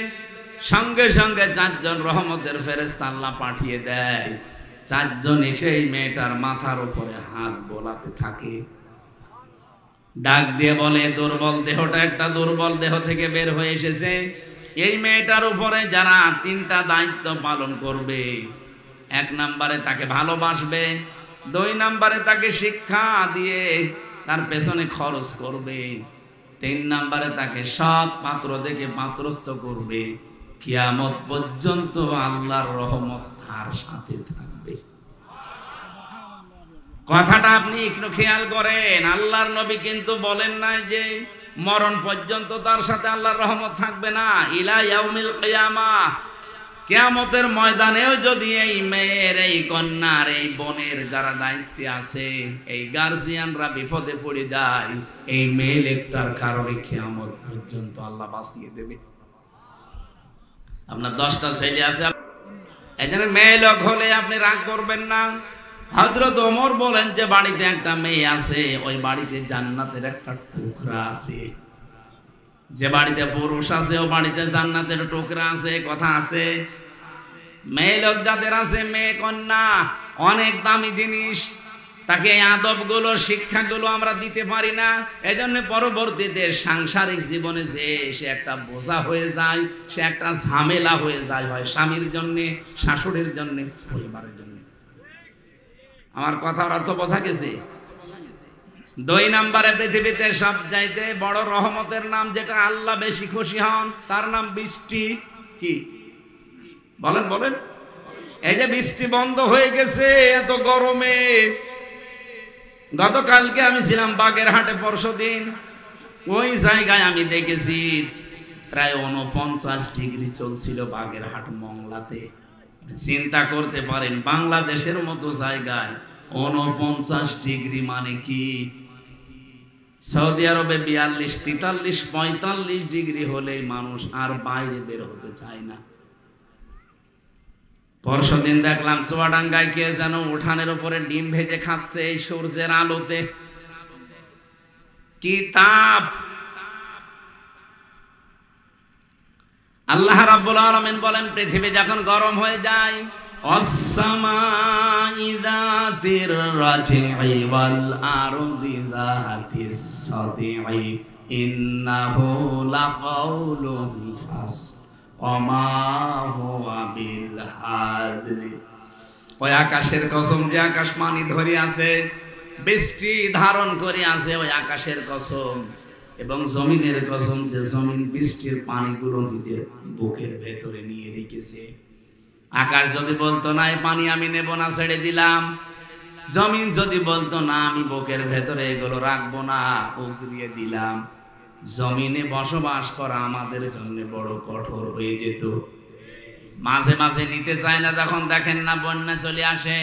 Speaker 1: সঙ্গে সঙ্গে 4 জন রহমতের ফেরেশতা আল্লাহ পাঠিয়ে দেয়। 4 জন এসে এই মেয়েটার মাথার উপরে হাত বোলাতে থাকে, ডাক দিয়ে বলে দুর্বল দেহটা একটা দুর্বল দেহ থেকে বের হয়ে এসেছে, এই মেয়েটার উপরে যারা 3টা দায়িত্ব পালন করবে, 1 নম্বরে তাকে ভালোবাসবে, 2 নম্বরে তাকে শিক্ষা দিয়ে তার পেছনে খরচ করবে, 3 নম্বরে তাকে সৎ পাত্র দেখে পাত্রস্থ করবে, কিয়ামত পর্যন্ত আল্লাহর রহমত তার সাথে থাকবে। কথাটা আপনি একটু খেয়াল করেন, আল্লাহর নবী কিন্তু বলেন নাই যে মরণ পর্যন্ত তার সাথে আল্লাহর রহমত থাকবে না। ইলা ইয়াউমিল কিয়ামাহ, কিয়ামতের ময়দানেও যদি এই মেয়ের, এই কন্যার, এই বোনের যারা দায়িত্বে আছে, এই গার্জিয়ানরা বিপদে পড়ে যায়, এই মেয়ে লোকটার কারণে কিয়ামত পর্যন্ত আল্লাহ বাঁচিয়ে দেবে। আপনার 10টা ছেলে আছে, এখানে মেয়ে লোক হলে আপনি রাগ করবেন না। হযরত ওমর বলেন যে বাড়িতে একটা মেয়ে আছে, ওই বাড়িতে জান্নাতের একটা টুকরা আছে। যে বাড়িতে পুরুষ আছে, ও বাড়িতে জান্নাতের টুকরা আছে, কথা আছে। মেয়ে লোক যাদের আছে, মেয়ে কন্যা অনেক দামি জিনিস, তাকে আদবগুলো, শিক্ষাগুলো আমরা দিতে পারি না। এজন্য পরবর্তীতে সাংসারিক জীবনে যে সে একটা বোঝা হয়ে যায়, সে একটা ঝামেলা হয়ে যায়, হয় স্বামীর জন্য, শাশুড়ির জন্য, পরিবারের জন্য। আমার কথার অর্থ বোঝা গেছে? 2 নম্বরে পৃথিবীতে সবচাইতে বড় রহমতের নাম, যেটা আল্লাহ বেশি খুশি হন, তার নাম বৃষ্টি। কি বলেন বলেন? এই যে বৃষ্টি বন্ধ হয়ে গেছে এত গরমে। গতকালকে আমি ছিলাম বাগেরহাটে, পরশুদিন, ওই জায়গায় আমি দেখেছি প্রায় 49 ডিগ্রি চলছিল বাগেরহাট মংলাতে। চিন্তা করতে পারেন, বাংলাদেশের মতো জায়গায় 49 ডিগ্রি মানে কি? সৌদি আরবে 42, 43, 45 ডিগ্রি হলেই মানুষ আর বাইরে বের হতে চায় না। পরশুদিন দেখলাম চুয়াডাঙ্গায় কে যেন উঠানের উপরে ডিম ভেজে খাচ্ছে এই সূর্যের আলোতে। কি তাপ! আল্লাহ রাব্বুল আলামিন বলেন পৃথিবী যখন গরম হয়ে যায়, অস-সামাই যাতির রাজি'i ওয়াল আরদি যাতিস সাদি'i ইন্নাহু লাকাউলুন ফাসল ওয়া মা হুয়া বিল হাযলি। ওই আকাশের কসম, যে আকাশ পানি ধরে আছে, বৃষ্টি ধারণ করে আছে, ওই আকাশের কসম, এবং জমিনের কসম, যে জমিন বৃষ্টির পানিগুলো নিজের বুকের ভেতরে নিয়ে রেখেছে। আকাশ যদি বলতো না এই পানি আমি নেব না, ছেড়ে দিলাম, জমিন যদি বলতো না আমি বুকের ভেতরে এগুলো রাখবো না, উগরিয়ে দিলাম, জমিনে বসবাস করা আমাদের জন্য বড় কঠোর হয়ে যেত। মাঝে মাঝে নিতে চায় না, যখন দেখেন না বন্যা চলে আসে।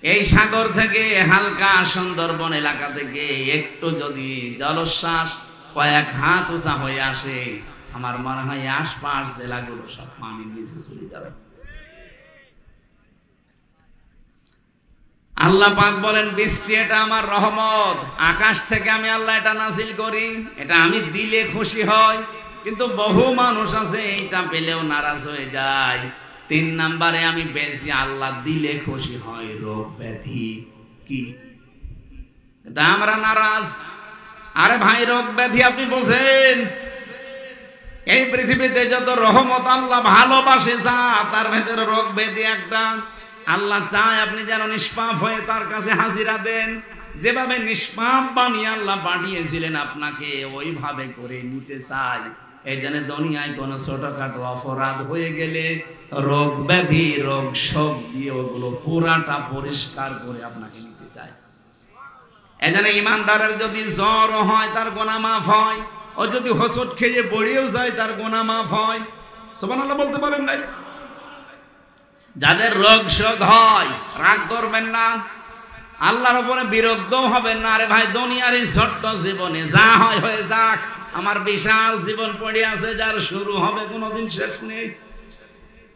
Speaker 1: এই সাগর থেকে হালকা সুন্দরবন এলাকা থেকে একটু যদি জলোচ্ছ্বাস কয়েক হাত উঁচা হয়ে আসে, আমার মনে হয় আশপাশ জেলাগুলো সব পানির নিচে চলে যাবে। আল্লাহ পাক বলেন বৃষ্টি এটা আমার রহমত, আকাশ থেকে আমি আল্লাহ এটা নাজিল করি, এটা আমি দিলে খুশি হয়। কিন্তু বহু মানুষ আছে এইটা পেলেও নারাজ হয়ে যায়। 3 নম্বরে আমি বেশি আল্লাহ দিলে খুশি হয় রোগ ব্যাধি। কি আমরা নারাজ? আরে ভাই, রোগ ব্যাধি আপনি বোঝেন? এই পৃথিবীতে যত রহমত আল্লাহ ভালোবাসে যা, তার ভেতরে রোগ ব্যাধি একটা। আল্লাহ চায় আপনি যেন নিষ্পাপ হয়ে তার কাছে হাজিরা দেন। যেভাবে নিষ্পাপ বানিয়ে আল্লাহ পাঠিয়েছিলেন আপনাকে, ওইভাবে করে নিতে চায়। এই জন্য দুনিয়ায় কোনো ছোটখাটো অপরাধ হয়ে গেলে রোগ ব্যাধি, রোগ শোক দিয়ে ওগুলো পুরাটা পরিষ্কার করে আপনাকে নিতে চায়। এই জন্য ইমানদারের যদি জ্বর হয় তার গুনাহ মাফ হয়, ও যদি হোঁচট খেয়ে পড়েও যায় তার গুনাহ মাফ হয়। সুবহানাল্লাহ বলতে পারেন না? যাদের রোগ শোক হয় রাগ করবেন না, আল্লাহর উপরে বিরক্ত হবেন না। আরে ভাই, দুনিয়ার এই ছোট্ট জীবনে যা হয় হয়ে যাক, আমার বিশাল জীবন পড়ে আছে যার শুরু হবে কোনোদিন শেষ নেই।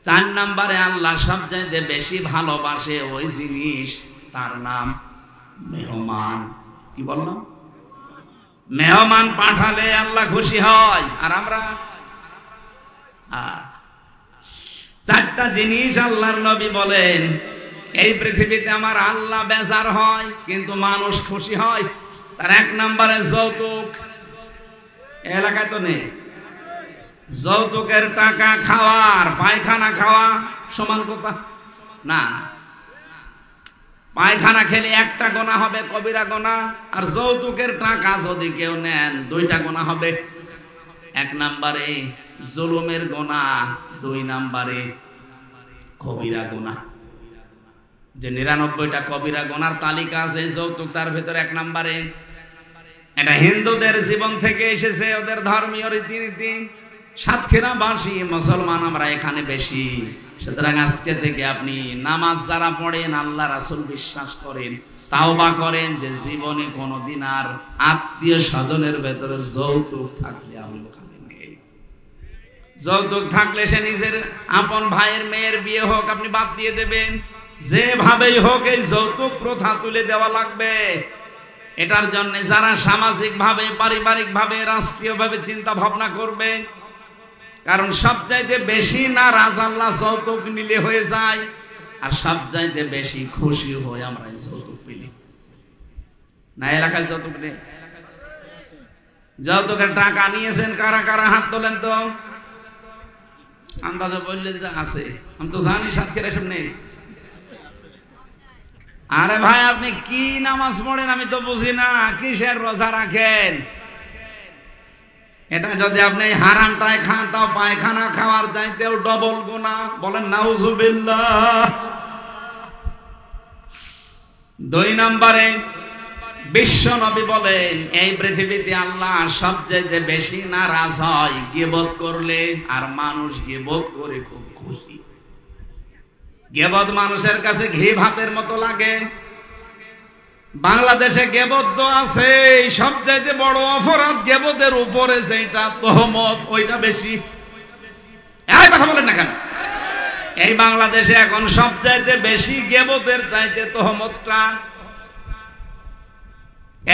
Speaker 1: 4 নম্বরে আল্লাহ সবচাইতে বেশি ভালোবাসে ওই জিনিস, তার নাম মেহমান। কি বললাম? মেহমান পাঠালে আল্লাহ খুশি হয়। আর আমরা 4টা জিনিস আল্লাহর নবী বলেন এই পৃথিবীতে আমার আল্লাহ বেজার হয় কিন্তু মানুষ খুশি হয়। তার 1 নম্বরে যৌতুক। এলাকায় তো নেই। যৌতুকের টাকা খাওয়ার পায়খানা খাওয়া সমান কথা না। পায়খানা খেলে 1টা গুনাহ হবে, কবিরা গুনাহ। আর যৌতুকের টাকা যদি কেউ নেন 2টা গুনাহ হবে। 1 নম্বরে জুলুমের গুনাহ, 2 নম্বরে কবিরা গুনাহ। যে 99টা কবিরা গুনার তালিকা আছে, যৌতুক তার ভিতরে 1 নম্বরে। এটা হিন্দুদের জীবন থেকে এসেছে, ওদের ধর্মীয় রীতিনীতি। সাতক্ষীরাবাসী মুসলমান আমরা এখানে বেশি, সুতরাং আজকে থেকে আপনি নামাজ যারা পড়েন, আল্লাহ রাসূল বিশ্বাস করেন, তাওবা করেন যে জীবনে কোনোদিন আর আত্মীয় স্বজনের ভেতরে যৌতুক থাকলে আমি ওখানে নেই। যৌতুক থাকলে সে নিজের আপন ভাইয়ের মেয়ের বিয়ে হোক আপনি বাদ দিয়ে দেবেন, যেভাবেই হোক এই যৌতুক প্রথা তুলে দেওয়া লাগবে। এটার জন্য যারা সামাজিকভাবে, পারিবারিকভাবে, রাষ্ট্রীয়ভাবে চিন্তা ভাবনা করবে, কারণ সবচাইতে বেশি নারাজ আল্লাহ যৌতুক নিলে হয়ে যায়, আর সবচাইতে বেশি খুশি হয়ে আমরা এই যৌতুক পেলে। না এলাকায় যৌতুক নেই? যৌতুকের টাকা নিয়েছেন কারা কারা? হাত তোলেন তো। আন্দাজে বললেন যে আছে, আমি তো জানি সাতক্ষীরা এসব নেই। আরে ভাই, আপনি কি নামাজ পড়েন আমি তো বুঝি না, কিসের রোজা রাখেন? এটা যদি আপনি হারামটায় খান, তাও পায়খানা খাওয়ার চাইতেও ডবল গুনাহ। বলেন নাউজুবিল্লাহ। 2 নম্বরে বিশ্ব নবী বলেন এই পৃথিবীতে আল্লাহ সবচেয়ে বেশি নারাজ হয় গীবত করলে, আর মানুষ গীবত করে খুব খুশি। গীবত মানুষের কাছে ঘি ভাতের মতো লাগে। বাংলাদেশে গেবত আছে, সবচাইতে বড় অপরাধ গেবতের উপরে যেটা তহমত, ওইটা বেশি। এই কথা বলেন না কেন? এই বাংলাদেশে এখন সবচাইতে বেশি গেবতের চাইতে তহমতটা।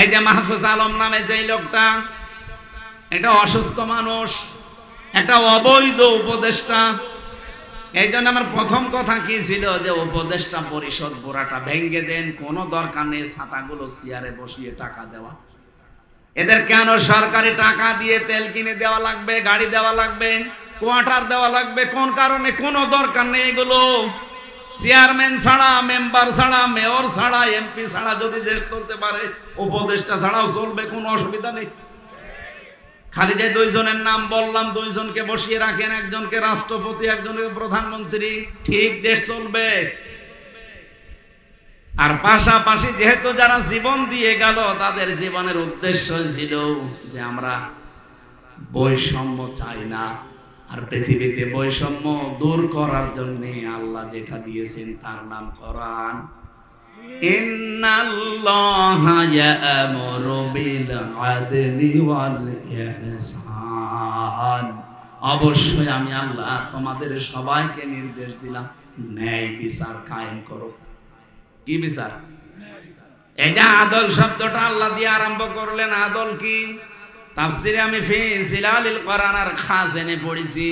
Speaker 1: এই যে মাহফুজ আলম নামে যে লোকটা, এটা অসুস্থ মানুষ, একটা অবৈধ উপদেষ্টা। এই জন্য আমার প্রথম কথা কি ছিল যে উপদেষ্টা পরিষদ পুরাটা ভেঙ্গে দেন, কোনো দরকার নেই ছাতাগুলো চেয়ারে বসিয়ে টাকা দেওয়া। এদের কেন সরকারি টাকা দিয়ে তেল কিনে দেওয়া লাগবে, গাড়ি দেওয়া লাগবে, কোয়ার্টার দেওয়া লাগবে? কোন কারণে? কোনো দরকার নেই এগুলো। চেয়ারম্যান ছাড়া, মেম্বার ছাড়া, মেয়র ছাড়া, এমপি ছাড়া যদি দেশ চলতে পারে, উপদেষ্টা ছাড়াও চলবে, কোনো অসুবিধা নেই। খালি যে দুইজনের নাম বললাম, দুইজনকে বসিয়ে রাখেন, একজনকে রাষ্ট্রপতি, একজনকে প্রধানমন্ত্রী, ঠিক দেশ চলবে। আর পাশাপাশি যেহেতু যারা জীবন দিয়ে গেল, তাদের জীবনের উদ্দেশ্য ছিল যে আমরা বৈষম্য চাই না। আর পৃথিবীতে বৈষম্য দূর করার জন্য আল্লাহ যেটা দিয়েছেন তার নাম কোরআন। ইন্নাল্লাহা ইয়া'মুরু বিল আদলি ওয়াল ইহসান। অবশ্যই আমি আল্লাহ তোমাদের সবাইকে নির্দেশ দিলাম ন্যায় বিচার কায়েম করো। কি বিচার? এই যে আদল শব্দটা আল্লাহ দিয়ে আরম্ভ করলেন, আদল কি? তাফসিরে আমি ফি জিলালিল কোরআন আর খাজেনে পড়েছি,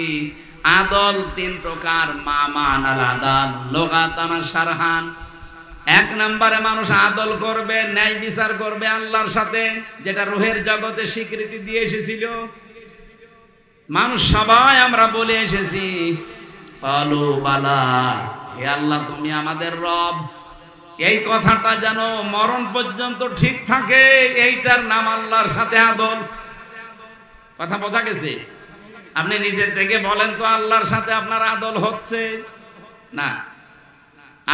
Speaker 1: আদল তিন প্রকার। মামানাল আদাল লুগাতান শারহান। এক নম্বরে মানুষ আদল করবে, ন্যায় বিচার করবে আল্লাহর সাথে, যেটা রূহের জগতে স্বীকৃতি দিয়ে এসেছিল। মানুষ সবাই আমরা বলে এসেছি আলো বালা, হে আল্লাহ তুমি আমাদের রব। এই কথাটা যেন মরণ পর্যন্ত ঠিক থাকে, এইটার নাম আল্লাহর সাথে আদল। কথা বোঝা গেছে? আপনি নিজের থেকে বলেন তো আল্লাহর সাথে আপনার আদল হচ্ছে না?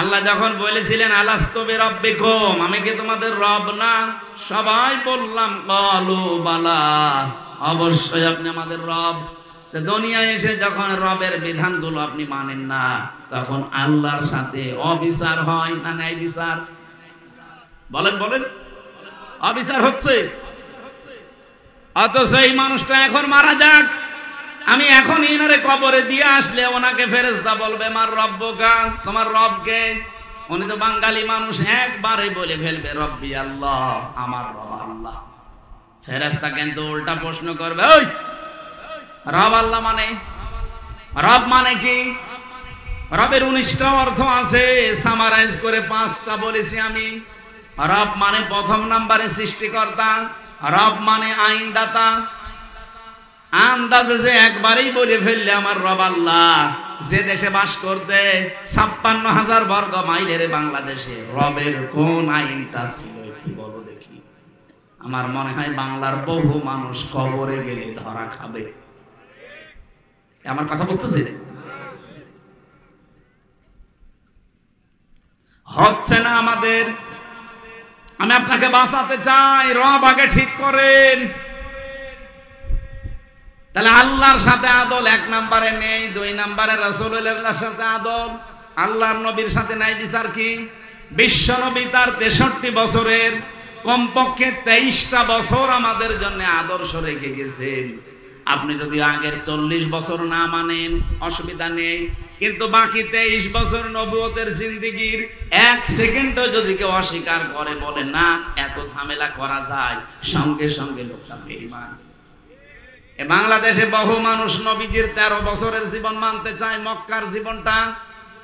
Speaker 1: আল্লাহ যখন বলেছিলেন আলাস্তু বিরাব্বিকুম, আমি কি তোমাদের রব না? সবাই বললাম ক্বালু বালা, অবশ্যই আপনি আমাদের রব। তো দুনিয়ায় এসে যখন রবের বিধানগুলো আপনি মানেন না, তখন আল্লাহর সাথে অবিচার হয় না ন্যায় বিচার? বলেন বলেন, অবিচার হচ্ছে। অথচ এই মানুষটা এখন মারা যাক, আমি এখন ইনারে কবরে দিয়ে আসলে ওনাকে ফেরেশতা বলবে মার রব্বুকা, তোমার রবকে। উনি তো বাঙালি মানুষ, একবারে বলে ফেলবে রব্বি আল্লাহ, আমার রব আল্লাহ। ফেরেশতা কিন্তু উল্টা প্রশ্ন করবে, ওই রব আল্লাহ মানে? রব মানে কি? রবের 19টা অর্থ আছে, সামারাইজ করে 5টা বলেছি আমি। রব মানে প্রথম নম্বরে সৃষ্টিকর্তা, রব মানে আইনদাতা। আন্দাজে যে একবারেই বলে ফেললে আমার রব আল্লাহ, যে দেশে বাস করতে 56,000 বর্গ মাইলের বাংলাদেশে রবের কোন আইনটা ছিল একটু বলো দেখি। আমার মনে হয় বাংলার বহু মানুষ কবরে গেলে ধরা খাবে। আমার কথা বুঝতেছে? হচ্ছে না আমাদের। আমি আপনাকে বাঁচাতে চাই, রব আগে ঠিক করেন। তাহলে আল্লাহর সাথে আদল 1 নম্বরে নেই, 2 নম্বরে রাসূলুল্লাহর সাথে আদল। আল্লাহর নবীর সাথে ন্যায় বিচার কি? বিশ্ব নবী তার 63 বছরের কমপক্ষে 23টা বছর আমাদের জন্য আদর্শ রেখে গেছেন। আপনি যদি আগের 40 বছর না মানেন অসুবিধা নেই, কিন্তু বাকি 23 বছর নবুয়তের জিন্দেগির 1 সেকেন্ডও যদি কেউ অস্বীকার করে, বলে না এত ঝামেলা করা যায়, সঙ্গে সঙ্গে লোকটা বেঈমান। বাংলাদেশে বহু মানুষ নবীজির 13 বছরের জীবন মানতে চায়, মক্কার জীবনটা,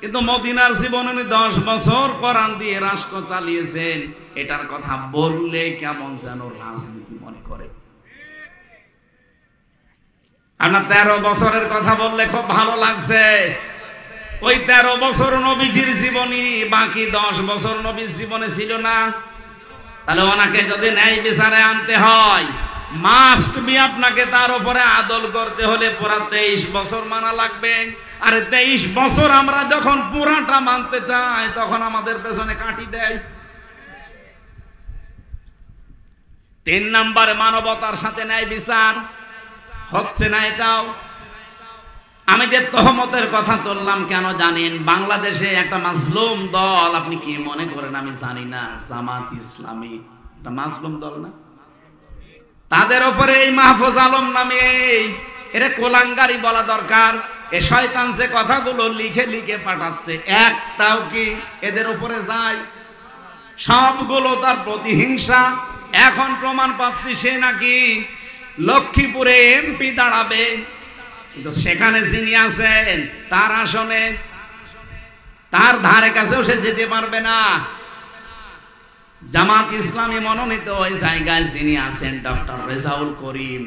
Speaker 1: কিন্তু মদিনার জীবন উনি 10 বছর কোরআন দিয়ে রাষ্ট্র চালিয়েছেন। এটার কথা বললে কেমন যেন রাজনীতি মনে করে। আপনার 13 বছরের কথা বললে খুব ভালো লাগছে, ওই 13 বছর নবীজির জীবনী, বাকি 10 বছর নবীর জীবনে ছিল না। তাহলে ওনাকে যদি ন্যায় বিচারে আনতে হয়, মাস্ট বি আপনাকে তার উপরে আদল করতে হলে পুরা 23 বছর মানা লাগবে। আর 23 বছর আমরা যখন পুরাটা মানতে চাই, তখন আমাদের পেছনে কাটি দেয়। 3 নম্বরে মানবতার সাথে ন্যায় বিচার হচ্ছে না, এটাও আমি যে তহমতের কথা তুললাম কেন জানেন? বাংলাদেশে একটা মাজলুম দল, আপনি কি মনে করেন আমি জানি না, জামাত ইসলামী একটা মাজলুম দল না? তাদের উপরে এই মাহফুজ আলম নামে এরা কোলাঙ্গারি বলা দরকার। এ শয়তান যে কথাগুলো লিখে লিখে পাঠাচ্ছে, একটাও কি এদের উপরে যায়? সবগুলো তার প্রতিহিংসা। এখন প্রমাণ পাচ্ছি সে নাকি লক্ষ্মীপুরে এমপি দাঁড়াবে, কিন্তু সেখানে যিনি আছেন তার আসনে তার ধারে কাছেও সে যেতে পারবে না। জামাত ইসলামী মনোনীত ওই জায়গায় যিনি আছেন ডক্টর রেজাউল করিম,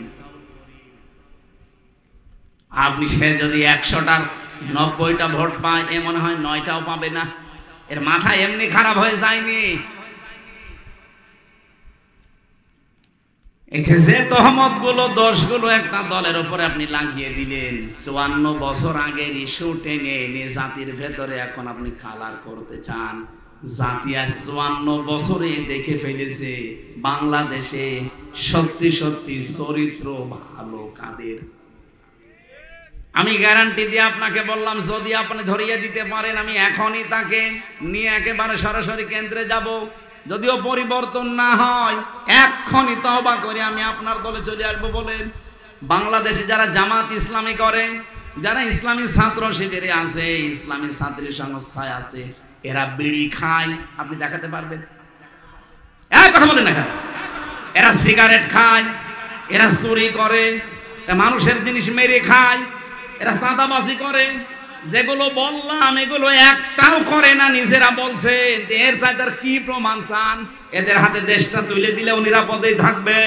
Speaker 1: আপনি সে যদি 100টার 90টা ভোট পায়, এ মনে হয় 9টাও পাবে না। এর মাথা এমনি খারাপ হয়ে যায়নি। এই যে তহমত গুলো, দোষগুলো একটা দলের উপরে আপনি লাগিয়ে দিলেন, 54 বছর আগের ইস্যু টেনে এনে জাতির ভেতরে এখন আপনি কালার করতে চান। জাতি আজ 54 বছরে দেখে ফেলেছে বাংলাদেশে সত্যি সত্যি চরিত্র ভালো কাদের। আমি গ্যারান্টি দিয়ে আপনাকে বললাম, যদি আপনি ধরিয়ে দিতে পারেন, আমি এখনই তাকে নিয়ে একেবারে সরাসরি কেন্দ্রে যাব। যদিও পরিবর্তন না হয়, এক্ষুনি তওবা করে আমি আপনার দলে চলে আসবো। বলেন, বাংলাদেশে যারা জামাত ইসলামী করে, যারা ইসলামী ছাত্র শিবিরে আছে, ইসলামী ছাত্রী সংস্থায় আছে, এরা বিড়ি খায়, আপনি দেখাতে পারবেন? কথা বলেন না। এরা সিগারেট খায়, এরা চুরি করে, মানুষের জিনিস মেরে খায়, এরা চাঁদাবাজি করে। যেগুলো বললাম এগুলো একটাও করে না, নিজেরা বলছে। যে এর চাইতে আর কি প্রমাণ চান? এদের হাতে দেশটা তুলে দিলেও নিরাপদেই থাকবে।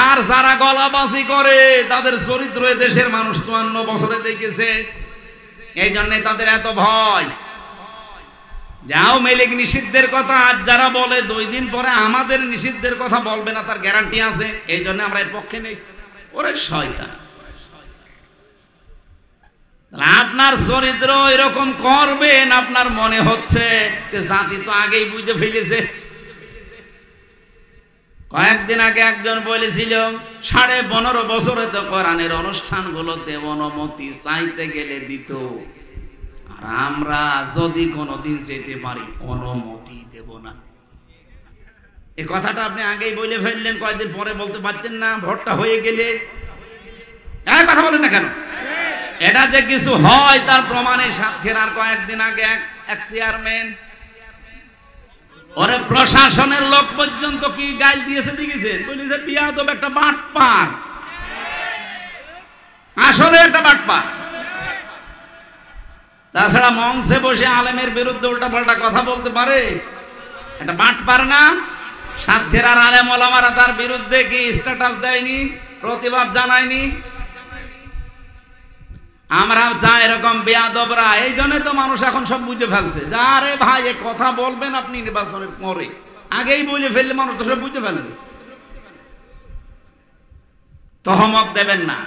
Speaker 1: আর যারা গলাবাজি করে তাদের চরিত্র দেশের মানুষ 54 বছরে দেখেছে। এই জন্য তাদের এত ভয়। যাও মেলিক নিষিদ্ধের কথা আজ যারা বলে, 2 দিন পরে আমাদের নিষিদ্ধের কথা বলবে না, তার গ্যারান্টি আছে। এই জন্য আমরা এর পক্ষে নেই। ওরে শয়তান, আপনার চরিত্র এরকম করবেন আপনার মনে হচ্ছে যে জাতি তো আগেই বুঝে ফেলেছে। কয়েকদিন আগে একজন বলেছিল 15.5 বছরে তো কোরআনের অনুষ্ঠানগুলোতে অনুমতি চাইতে গেলে দিত, আর আমরা যদি কোনোদিন যেতে পারি অনুমতি দেব না। এই কথাটা আপনি আগেই বলে ফেললেন, কয়েকদিন পরে বলতে পারতেন না? ভোটটা হয়ে গেলে কথা বলেন না কেন? এটা যে কিছু হয় তার প্রমাণের সাতক্ষীরার কয়েকদিন আগে এক চেয়ারম্যান, ওরে প্রশাসনের লোক পর্যন্ত কি গাইল দিয়েছে দেখেছেন? বলেছে বিয়াদব, একটা বাটপার, আসলে একটা বাটপার। তাছাড়া মঞ্চে বসে আলেমের বিরুদ্ধে উল্টাপাল্টা কথা বলতে পারে, এটা বাটপার না? সাতক্ষীরার আলেম ওলামারা তার বিরুদ্ধে কি স্ট্যাটাস দেয়নি, প্রতিবাদ জানায়নি? আমরাও চাই এরকম বেয়াদবরা। এই জন্য তো মানুষ এখন সব বুঝে ফেলছে যে আরে ভাই এ কথা বলবেন আপনি নির্বাচনের পরে, আগেই বলে ফেললে মানুষ তো সব বুঝে ফেলবে। তহমত দেবেন না।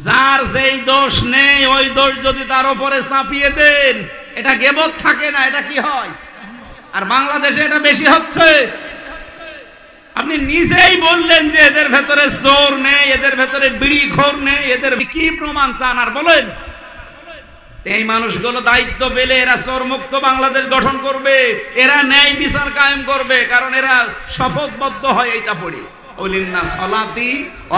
Speaker 1: যার যেই দোষ নেই ওই দোষ যদি তার উপরে চাপিয়ে দেন, এটা গেবত থাকে না, এটা কি হয়? আর বাংলাদেশে এটা বেশি হচ্ছে। আপনি নিজেই বললেন যে এদের ভেতরে চোর নেই, এদের ভেতরে বিড়িখোর নেই, এদের কি প্রমাণ চান আর বলেন? এই মানুষগুলো দায়িত্ব পেলে এরা চোর মুক্ত বাংলাদেশ গঠন করবে, এরা ন্যায় বিচার কায়েম করবে, কারণ এরা শপথবদ্ধ হয় এইটা পড়ে, ওলিন্না সলাতি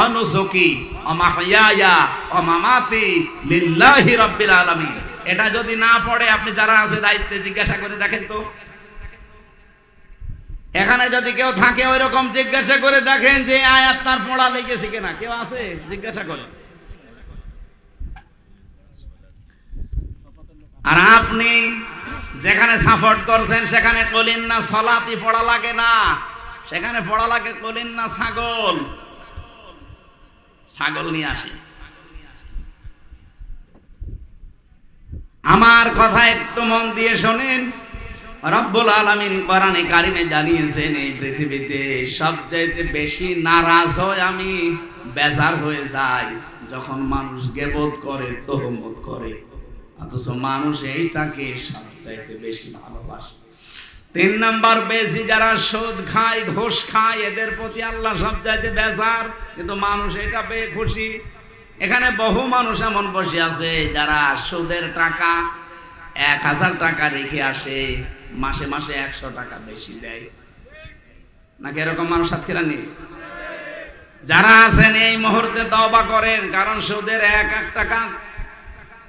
Speaker 1: অনুসুকি অমাহইয়া অমামাতি লিল্লাহি রাব্বিল আলামিন। এটা যদি না পড়ে, আপনি যারা আছে দায়িত্বে জিজ্ঞাসা করে দেখেন তো। এখানে যদি কেউ থাকে ওই রকম জিজ্ঞাসা করে দেখেন যে আয়াত তার পড়া লেগেছে কিনা, কেউ আছে? জিজ্ঞাসা করে। আর আপনি যেখানে সাপোর্ট করছেন সেখানে বলেন না সলাতি পড়া লাগে না, সেখানে পড়া লাগে বলেন না ছাগল। ছাগল নিয়ে আসে। আমার কথা একটু মন দিয়ে শোনেন। রব্বুল আলামিন কোরআনে কারিমে জানিয়েছেন, এই পৃথিবীতে সবচাইতে বেশি নারাজ হয় আমি, বেজার হয়ে যায় যখন মানুষ গীবত করে, তহমত করে, অথচ মানুষ এইটাকে সবচাইতে বেশি ভালোবাসে। 3 নাম্বার, বেশি যারা সুদ খায়, ঘুষ খায়, এদের প্রতি আল্লাহ সবচাইতে বেজার, কিন্তু মানুষ এটা পেয়ে খুশি। এখানে বহু মানুষ এমন বসে আছে যারা সুদের টাকা 1000 টাকা রেখে আসে, মাসে মাসে 100 টাকা বেশি দেয়। নাকি এরকম মানুষ সাতক্ষীরা নেই? যারা আছেন এই মুহূর্তে তওবা করেন, কারণ সুদের 1 টাকা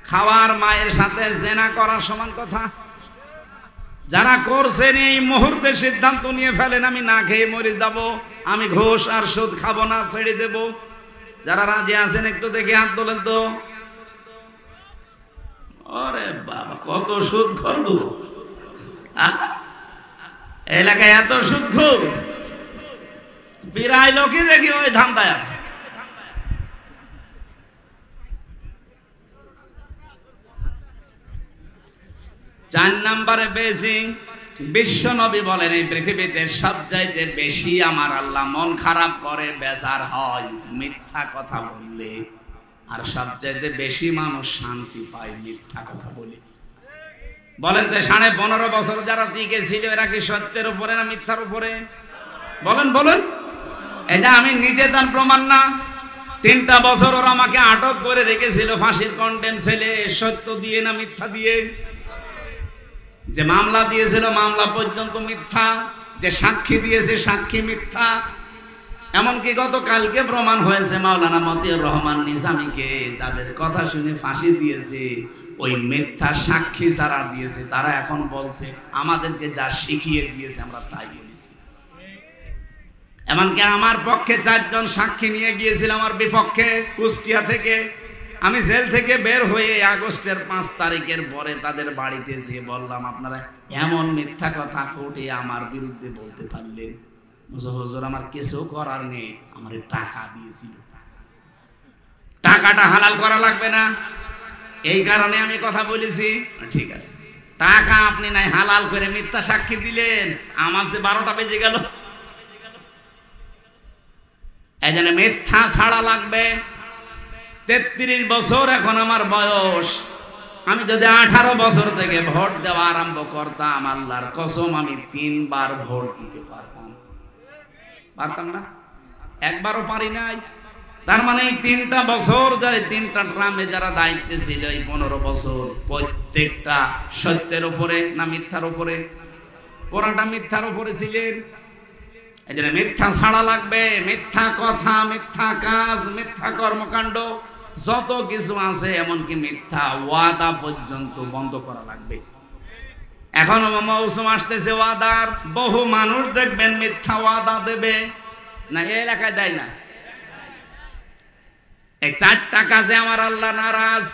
Speaker 1: খাওয়ার মায়ের সাথে জেনা করার সমান কথা। যারা করছেন এই মুহূর্তে সিদ্ধান্ত নিয়ে ফেলেন, আমি না খেয়ে মরে যাব, আমি ঘুষ আর সুদ খাবো না, ছেড়ে দেব। যারা রাজি আছেন একটু দেখে হাত তোলেন তো। আরে বাবা, কত সুদ করবো এলাকায়, এত সুদ খুব প্রায় লোকই দেখি ওই ধান্দায় আছে। চার নম্বরে বেশি বিশ্ব নবী বলেন, এই পৃথিবীতে সবচাইতে বেশি আমার আল্লাহ মন খারাপ করে বেজার হয় মিথ্যা কথা বললে, আর সবচাইতে বেশি মানুষ শান্তি পায় মিথ্যা কথা বলে। বলেন তো 15.5 বছর যারা টিকে ছিল এরা কি সত্যের উপরে না মিথ্যার উপরে? বলেন বলেন। এটা আমি নিজে তার প্রমাণ না। 3টা বছর ওরা আমাকে আটক করে রেখেছিল ফাঁসির কন্ডেম ছেলে, সত্য দিয়ে না মিথ্যা দিয়ে? যে মামলা দিয়েছিল মামলা পর্যন্ত মিথ্যা, যে সাক্ষী দিয়েছে সাক্ষী মিথ্যা। এমনকি গতকালকে প্রমাণ হয়েছে মাওলানা মতিউর রহমান নিজামীকে যাদের কথা শুনে ফাঁসি দিয়েছে, ওই মিথ্যা সাক্ষী যারা দিয়েছে তারা এখন বলছে আমাদেরকে যা শিখিয়ে দিয়েছে আমরা তাই বলেছি। এমনকি আমার পক্ষে 4 জন সাক্ষী নিয়ে গিয়েছিল আমার বিপক্ষে কুষ্টিয়া থেকে। আমি জেল থেকে বের হয়ে আগস্টের 5 তারিখের পরে তাদের বাড়িতে যেয়ে বললাম, আপনারা এমন মিথ্যা কথা কোর্টে আমার বিরুদ্ধে বলতে পারলেন? হুজুর আমার কিছু করার নেই, আমার টাকা দিয়েছিল, টাকাটা হালাল করা লাগবে না, এই কারণে আমি কথা বলেছি। ঠিক আছে, টাকা আপনি নাই হালাল করে মিথ্যা সাক্ষী দিলেন, আমার যে 12টা বেজে গেল। এই জন্য মিথ্যা ছাড়া লাগবে। 33 বছর এখন আমার বয়স। আমি যদি 18 বছর থেকে ভোট দেওয়া আরম্ভ করতাম, আল্লাহর কসম আমি 3 বার ভোট দিতে পারতাম। পারতাম না? একবারও পারি নাই। তার মানে এই 3টা বছর যারা 3টা ট্রামে যারা দায়িত্বে ছিল, এই 15 বছর প্রত্যেকটা সত্যের উপরে না মিথ্যার উপরে? পুরাটা মিথ্যার উপরে ছিলেন। এই জন্য মিথ্যা ছাড়া লাগবে। মিথ্যা কথা, মিথ্যা কাজ, মিথ্যা কর্মকাণ্ড যত কিছু আছে, এমনকি মিথ্যা ওয়াদা পর্যন্ত বন্ধ করা লাগবে। এখন মৌসুম আসতেছে ওয়াদার, বহু মানুষ দেখবেন মিথ্যা ওয়াদা দেবে না, এই এলাকায় দেয় না। এই 4টা কাজে আমার আল্লাহ নারাজ,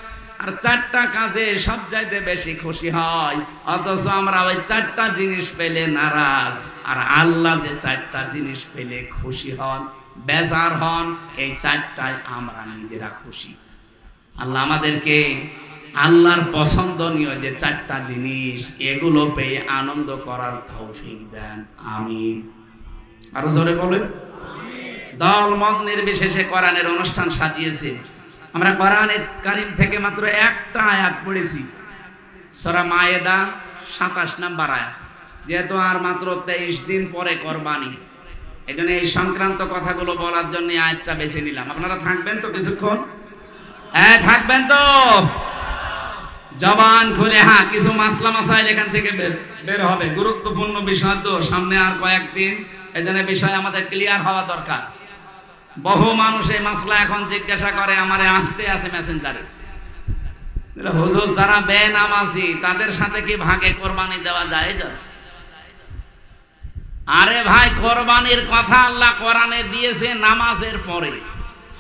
Speaker 1: আর 4টা কাজে সব চাইতে বেশি খুশি হয়, অথচ আমরা ওই 4টা জিনিস পেলে নারাজ, আর আল্লাহ যে 4টা জিনিস পেলে খুশি হন, বেজার হন, এই 4টায় আমরা নিজেরা খুশি। আল্লাহ আমাদেরকে আল্লাহর পছন্দনীয় যে 4টা জিনিস, এগুলো পেয়ে আনন্দ করার তৌফিক দেন, আমিন। আরো জোরে বলেন। দল মত নির্বিশেষে কোরআনের অনুষ্ঠান সাজিয়েছে। আমরা কোরআনে কারীম থেকে মাত্র একটা আয়াত পড়েছি, সূরা মায়েদা 27 নম্বর আয়াত। যেহেতু আর মাত্র 23 দিন পরে কোরবানি, এই জন্য এই সংক্রান্ত কথাগুলো বলার জন্য আয়াতটা বেছে নিলাম। আপনারা থাকবেন তো কিছুক্ষণ? হ্যাঁ থাকবেন তো? জবান খুলে হ্যাঁ, কিছু মাসলা মাসাইল এখান থেকে বের হবে, গুরুত্বপূর্ণ বিষয় তো, সামনে আর কয়েকদিন, এই জন্য বিষয় আমাদের ক্লিয়ার হওয়া দরকার। বহু মানুষ এই মাসলা এখন জিজ্ঞাসা করে, আমারে আসতে আছে মেসেঞ্জারে, হুজুর যারা বেনামাজি তাদের সাথে কি ভাগে কোরবানি দেওয়া যায়? আরে ভাই, কোরবানির কথা আল্লাহ কোরআনে দিয়েছে নামাজের পরে,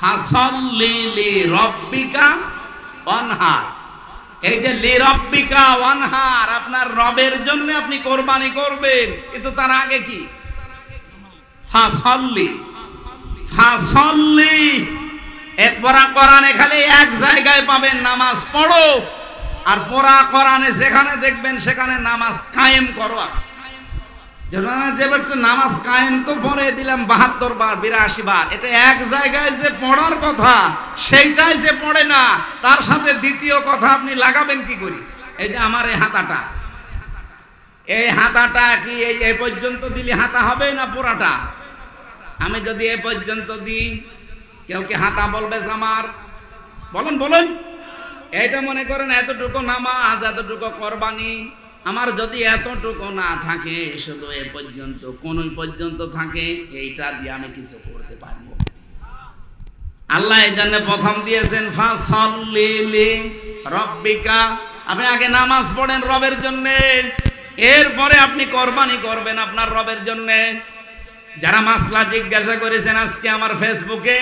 Speaker 1: ফাসাল্লি লিরাব্বিকা ওয়ানহার। এই যে লিরাব্বিকা ওয়ানহার, আপনার রবের জন্য আপনি কোরবানি করবেন, কিন্তু তার আগে কি? ফাসাল্লি, ফাসাল্লি। একবার কোরআনে খালি এক জায়গায় পাবেন নামাজ পড়ো, আর পুরা কোরআনে যেখানে দেখবেন সেখানে নামাজ কায়েম করো আছে। যে একটু নামাজ কায়েম তো পড়ে দিলাম 72 বার 82 বার, এটা এক জায়গায় যে পড়ার কথা সেইটাই যে পড়ে না, তার সাথে দ্বিতীয় কথা আপনি লাগাবেন কি করি? এই যে আমার এই হাতাটা, এই হাতাটা কি এই পর্যন্ত দিলে হাতা হবে না পুরাটা? আমি যদি এ পর্যন্ত দিই, কেউ কি হাতা বলবে আমার? বলেন বলেন। এটা মনে করেন এতটুকু নামাজ, এতটুকু কোরবানি, আমার যদি এতটুকু না থাকে, শুধু এ পর্যন্ত, কোন পর্যন্ত থাকে, এইটা দিয়ে আমি কিছু করতে পারবো। আল্লাহ এই জন্য প্রথম দিয়েছেন ফাসল্লি লিরাব্বিকা, আপনি আগে নামাজ পড়েন রবের জন্য, এরপরে আপনি কোরবানি করবেন আপনার রবের জন্য। যারা মাসলা জিজ্ঞাসা করেছেন আজকে আমার ফেসবুকে,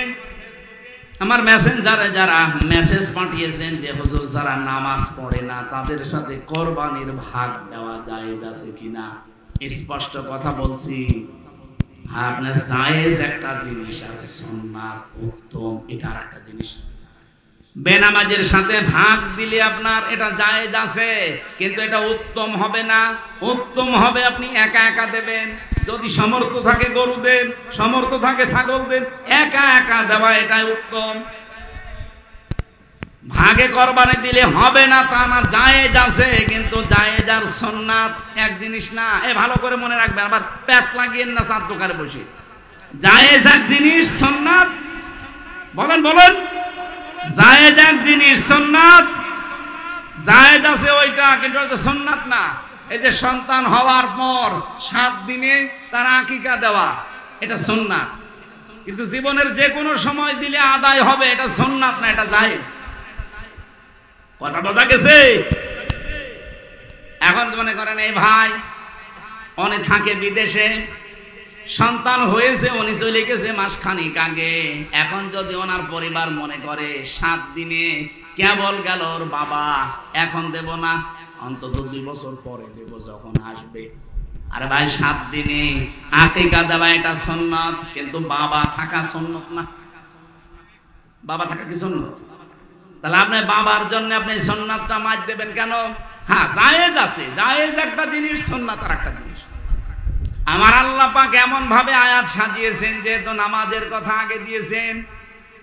Speaker 1: আমার মেসেঞ্জারে যারা মেসেজ পাঠিয়েছেন যে হুজুর যারা নামাজ পড়ে না তাদের সাথে কোরবানির ভাগ দেওয়া জায়েজ আছে কিনা, স্পষ্ট কথা বলছি, আপনার জায়েজ একটা জিনিস আর সুন্নাত উত্তম এটা আরেকটা জিনিস। বেনামাজের সাথে ভাগ দিলে আপনার এটা জায়েজ আছে, কিন্তু এটা উত্তম হবে না। উত্তম হবে আপনি একা একা দেবেন, যদি সামর্থ্য থাকে গরু দেন, সামর্থ্য থাকে ছাগল দেন, একা একা দেওয়া এটাই উত্তম। ভাগে কোরবানি দিলে হবে না তা না, জায়েজ আছে, কিন্তু জায়েজ আর সুন্নাত এক জিনিস না। ভালো করে মনে রাখবেন, আবার প্যাচ লাগিয়েন না চাঁদ দোকানে বসে। জায়েজ এক জিনিস, সুন্নাত বলেন বলেন, জায়েজ এক জিনিস, সুন্নাত জায়েজ আছে ওইটা, কিন্তু ওটা সুন্নাত না। এই যে সন্তান হওয়ার পর 7 দিনে তার আকিকা দেওয়া এটা সুন্নাত, কিন্তু জীবনের যে কোনো সময় দিলে আদায় হবে এটা সুন্নাত না, এটা জায়েজ। কথা বোঝা গেছে? এখন মনে করেন এই ভাই উনি থাকে বিদেশে, সন্তান হয়েছে, উনি চলে গেছে মাসখানিক আগে, এখন যদি ওনার পরিবার মনে করে 7 দিনে কেবল গেল ওর বাবা, এখন দেব না, অন্তত 2 বছর পরে দেব যখন আসবে। আরে ভাই 7 দিনে আকিকা দেওয়া এটা সুন্নাত, কিন্তু বাবা থাকা সুন্নাত না। বাবা থাকা কি সুন্নাত? তাহলে আপনি বাবার জন্য আপনি সুন্নাতটা মাজ দেবেন কেন? হ্যাঁ জায়েজ আছে, জায়েজ একটা জিনিস, সুন্নাত আর একটা জিনিস। আমার আল্লাহ পাক এমন ভাবে আয়াত সাজিয়েছেন, যেহেতু নামাজের কথা আগে দিয়েছেন,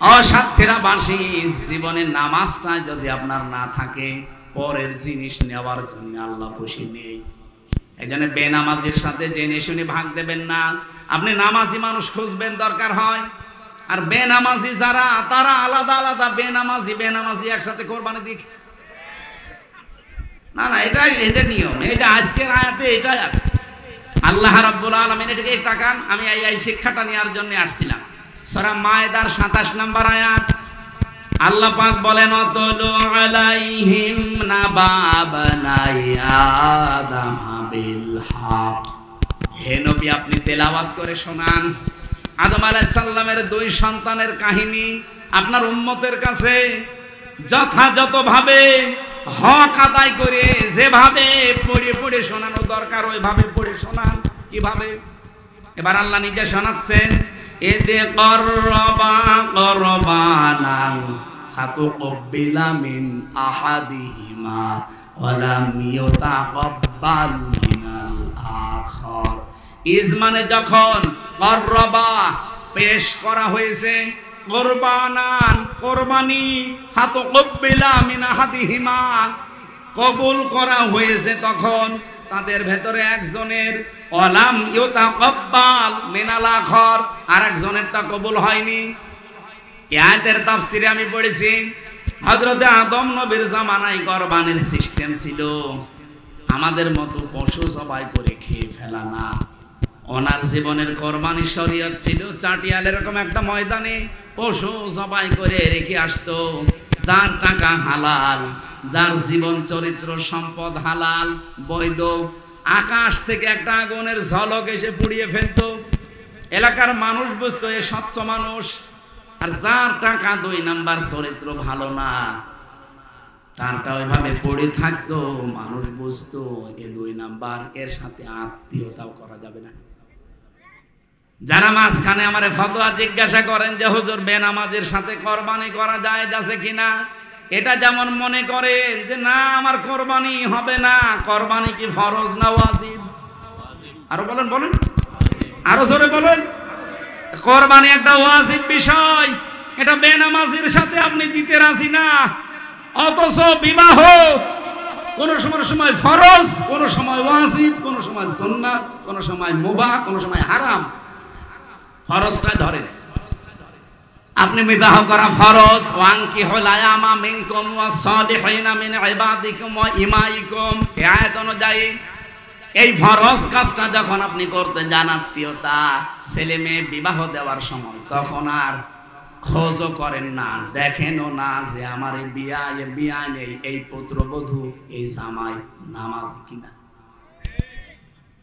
Speaker 1: অসাধ্যেরাবাসী জীবনে নামাজটা যদি আপনার না থাকে, পরের জিনিস নেওয়ার জন্য আল্লাহ বসে নেই। এই জন্য বেনামাজির সাথে জেনে শুনে ভাগ দেবেন না। আপনি নামাজি মানুষ খুঁজবেন দরকার হয়, আর বেনামাজি যারা তারা আলাদা আলাদা, বেনামাজি একসাথে কোরবানি দিক না, না এটা নিয়ম। এটা আজকের আয়াতে এটাই আছে। আল্লাহ রাব্বুল আলামিন এটাকে তাকান, আমি এই শিক্ষাটা নেওয়ার জন্য আসছিলাম। সূরা মায়েদার 27 নম্বর আয়াত, আল্লাহ পাক বলেন অতলু আলাইহিম নাবাবানাই আদম বিল হক। হে নবী আপনি তেলাওয়াত করে শোনান আদম আলাইহিস সালামের 2 সন্তানের কাহিনী আপনার উম্মতের কাছে যথাযথভাবে হক আদায় করে, যেভাবে পড়ে পড়ে শোনানো দরকার ওইভাবে পড়ে শোনান। কিভাবে? এবার আল্লাহ নিজে শোনাচ্ছেন, এদে করবা করবানান ফাতুকবিলা মিন আহাদিহিমা ওয়ালাম ইউতাকাব্বাল মিনাল আখার। ইজ মানে যখন, করবা পেশ করা হয়েছে, কুরবানান কোরবানি, ফাতুকবিলা মিন আহাদিহিমা কবুল করা হয়েছে, তখন তাদের ভেতরে একজনের ওয়ালাম ইউতাকাব্বাল মিনাল আখার, আরেকজনেরটা কবুল হয়নি। এই আয়াতের তাফসিরে আমি পড়েছি, হযরতে আদম নবীর জামানায় কোরবানির সিস্টেম ছিল আমাদের মতো পশু জবাই করে খেয়ে ফেলা না। ওনার জীবনের কোরবানি শরীয়ত ছিল চাটিয়াল এরকম একটা ময়দানে পশু জবাই করে রেখে আসতো। যার টাকা হালাল, যার জীবন চরিত্র সম্পদ হালাল বৈধ, আকাশ থেকে একটা আগুনের ঝলক এসে পুড়িয়ে ফেলতো। এলাকার মানুষ বুঝতো এ স্বচ্ছ মানুষ। আর যার টাকা 2 নাম্বার চরিত্র ভালো না, তারটা ওইভাবে পড়ে থাকতো, মানুষ বুঝতো এ 2 নাম্বার, এর সাথে আত্মীয়তাও করা যাবে না। যারা মাঝখানে আমার ফতোয়া জিজ্ঞাসা করেন যে হুজুর বেনামাজের সাথে কোরবানি করা যায় যাচ্ছে কিনা, এটা যেমন মনে করেন যে না আমার কোরবানি হবে না। কোরবানি কি ফরজ না ওয়াজিব? আরো বলেন বলেন, আরো জোরে বলেন। কোরবানি একটা ওয়াজিব বিষয়, এটা বেনামাজির সাথে আপনি দিতে রাজি না। অথচ বিবাহ কোন সময় ফরজ, কোন সময় ওয়াজিব, কোন সময় সুন্নাত, কোন সময় মুবাহ, কোন সময় হারাম। ফরজটা ধরেন, আপনি বিবাহ করা ফরজ। ওয়ানকিহুল আয়ামা মিনকুম ওয়াস-সালিহিনা মিন ইবাদিকুম ওয়া ইমাইকুম, এই আয়াত অনুযায়ী এই ফরজ কাজটা যখন আপনি করতে যান, আত্মীয়তা ছেলে মেয়ে বিবাহ দেওয়ার সময়, তখন আর খোঁজও করেন না, দেখেনও না যে আমার এই বিয়া নেই, এই পুত্রবধূ, এই জামাই নামাজ কিনা।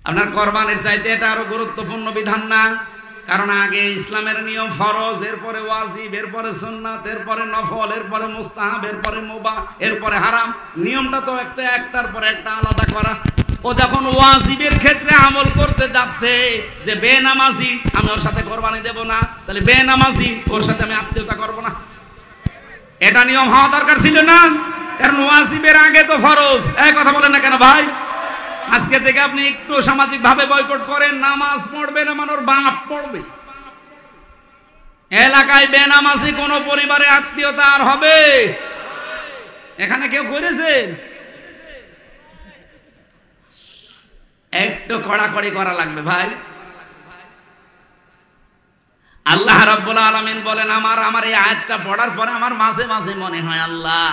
Speaker 1: আপনার কোরবানির চাইতে এটা আরো গুরুত্বপূর্ণ বিধান না? কারণ আগে ইসলামের নিয়ম ফরজ, এরপরে ওয়াজিব, এরপরে সুন্নাত, এরপরে নফল, এরপরে মুস্তাহাব, এরপরে মুবাহ, এরপরে হারাম। নিয়মটা তো একটার পর একটা আলাদা করা। ও যখন ওয়াজিবের ক্ষেত্রে আমল করতে যাচ্ছে যে বেনামাজি, আমি ওর সাথে কোরবানি দেব না, তাহলে বেনামাজি ওর সাথে আমি আত্মীয়তা করব না, এটা নিয়ম হওয়া দরকার ছিল না? কারণ ওয়াজিবের আগে তো ফরজ। এই কথা বলেন না কেন ভাই? আজকে থেকে আপনি একটু সামাজিক ভাবে বয়কট করেন, নামাজ পড়বে না, মানুষ বাপ পড়বে। এলাকায় বেনামাজি কোন পরিবারে আত্মীয়তা আর হবে? এখানে কেউ করেছেন? একটু কড়াকড়ি করা লাগবে ভাই। আল্লাহ রাব্বুল আলামিন বলেন, আমার এই আয়াতটা পড়ার পরে আমার মাঝে মাঝে মনে হয়, আল্লাহ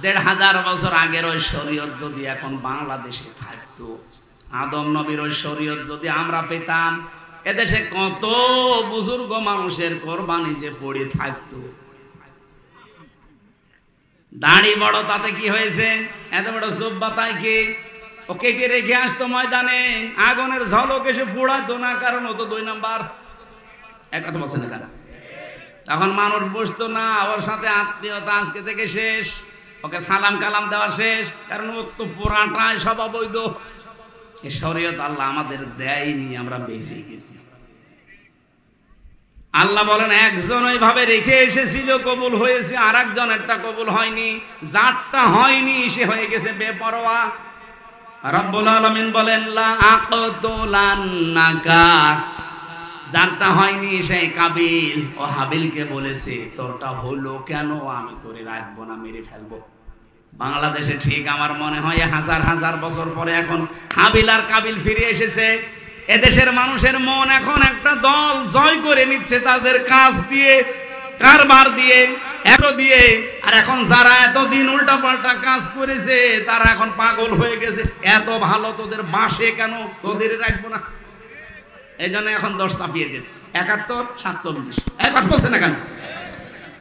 Speaker 1: ১৫০০ বছর আগের ওই শরীয়ত যদি এখন বাংলাদেশে থাকতো, আদম নবীর ওই শরীয়ত যদি আমরা পেতাম, এদেশে কত বুজুর্গ মানুষের কোরবানি যে পড়ে থাকতো। দাড়ি বড় তাতে কি হয়েছে? এত বড় জুব্বা তাই কি? ও কেটে রেখে আসতো ময়দানে, আগুনের ঝলক এসে পোড়াতো না, কারণ ও তো ২ নাম্বার। এক কথা বলছে না কেন? তখন মানুষ বসতো না, ওর সাথে আত্মীয়তা আজকে থেকে শেষ, ওকে সালাম কালাম দেওয়া শেষ, কারণ ও তো পুরাটাই সব অবৈধ। এই শরীয়ত আল্লাহ আমাদের দেয়নি, আমরা বেঁচে গেছি। আল্লাহ বলেন, একজন ওইভাবে রেখে এসেছিল, কবুল হয়েছে, আর একজনেরটা কবুল হয়নি। যারটা হয়নি সে হয়ে গেছে বেপরোয়া। রব্বুল আলামিন বলেন, লা আকতুলান্নাকা, যারটা হয়নি সেই কাবিল ও হাবিলকে বলেছে, তোরটা হলো কেন, আমি তোরে রাখবো না, মেরে ফেলবো। বাংলাদেশে ঠিক আমার মনে হয় হাজার হাজার বছর পরে এখন হাবিল আর কাবিল ফিরে এসেছে। এদেশের মানুষের মন এখন একটা দল জয় করে নিচ্ছে তাদের কাজ দিয়ে, কারবার দিয়ে, এটো দিয়ে। আর এখন যারা এতদিন উল্টাপাল্টা কাজ করেছে তারা এখন পাগল হয়ে গেছে, এত ভালো তোদের বাসে কেন, তোদের রাখবো না। এই জন্য এখন 10 চাপিয়ে দিচ্ছে, 71, 47। এক কথা বলছে না কেন?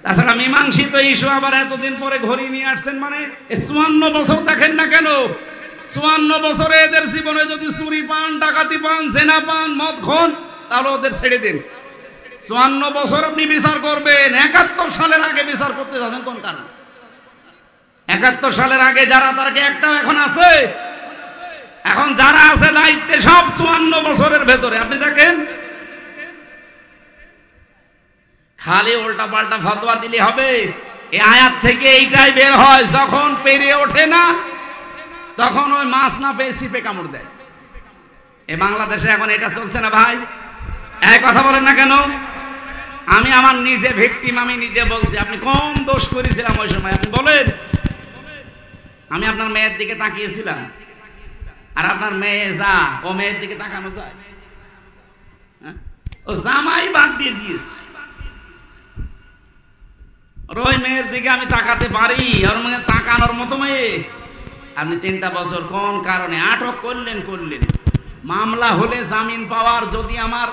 Speaker 1: তাছাড়া মীমাংসিত ইস্যু আবার এতদিন পরে ঘড়ি নিয়ে আসছেন, মানে 54 বছর দেখেন না কেন? 54 বছরে এদের জীবনে যদি চুরি পান, ডাকাতি পান, জেনা পান, মদ খান, তাহলে ওদের ছেড়ে দিন। 54 বছর আপনি বিচার করবেন, 71 সালের আগে বিচার করতে যাচ্ছেন কোন কারণ? 71 সালের আগে যারা, তার কি একটাও এখন আছে? এখন যারা আছে দায়িত্বে সব 54 বছরের ভেতরে। আপনি দেখেন, খালি উল্টা পাল্টা ফতোয়া দিলে হবে? এই আয়াত থেকে এইটাই বের হয়, যখন পেরে ওঠে না তখন ওই মাছ না পেয়ে সিপে কামড় দেয়। এই বাংলাদেশে এখন এটা চলছে না ভাই? এক কথা বলেন না কেন? আমি আমার নিজে ভিকটিম, আমি নিজে বলছি। আপনি কম দোষ করেছিলাম ওই সময়, আপনি বলেন। আমি আপনার মেয়ের দিকে তাকিয়েছিলাম, আর আপনার মেয়ে যা, ও মেয়ের দিকে তাকানো যায়? ও জামাই বাদ দিয়ে দিয়েছে, ওই মেয়ের দিকে আমি তাকাতে পারি? ওর মানে তাকানোর মতো মেয়ে? আপনি 3টা বছর কোন কারণে আটক করলেন? মামলা হলে জামিন পাওয়ার যদি আমার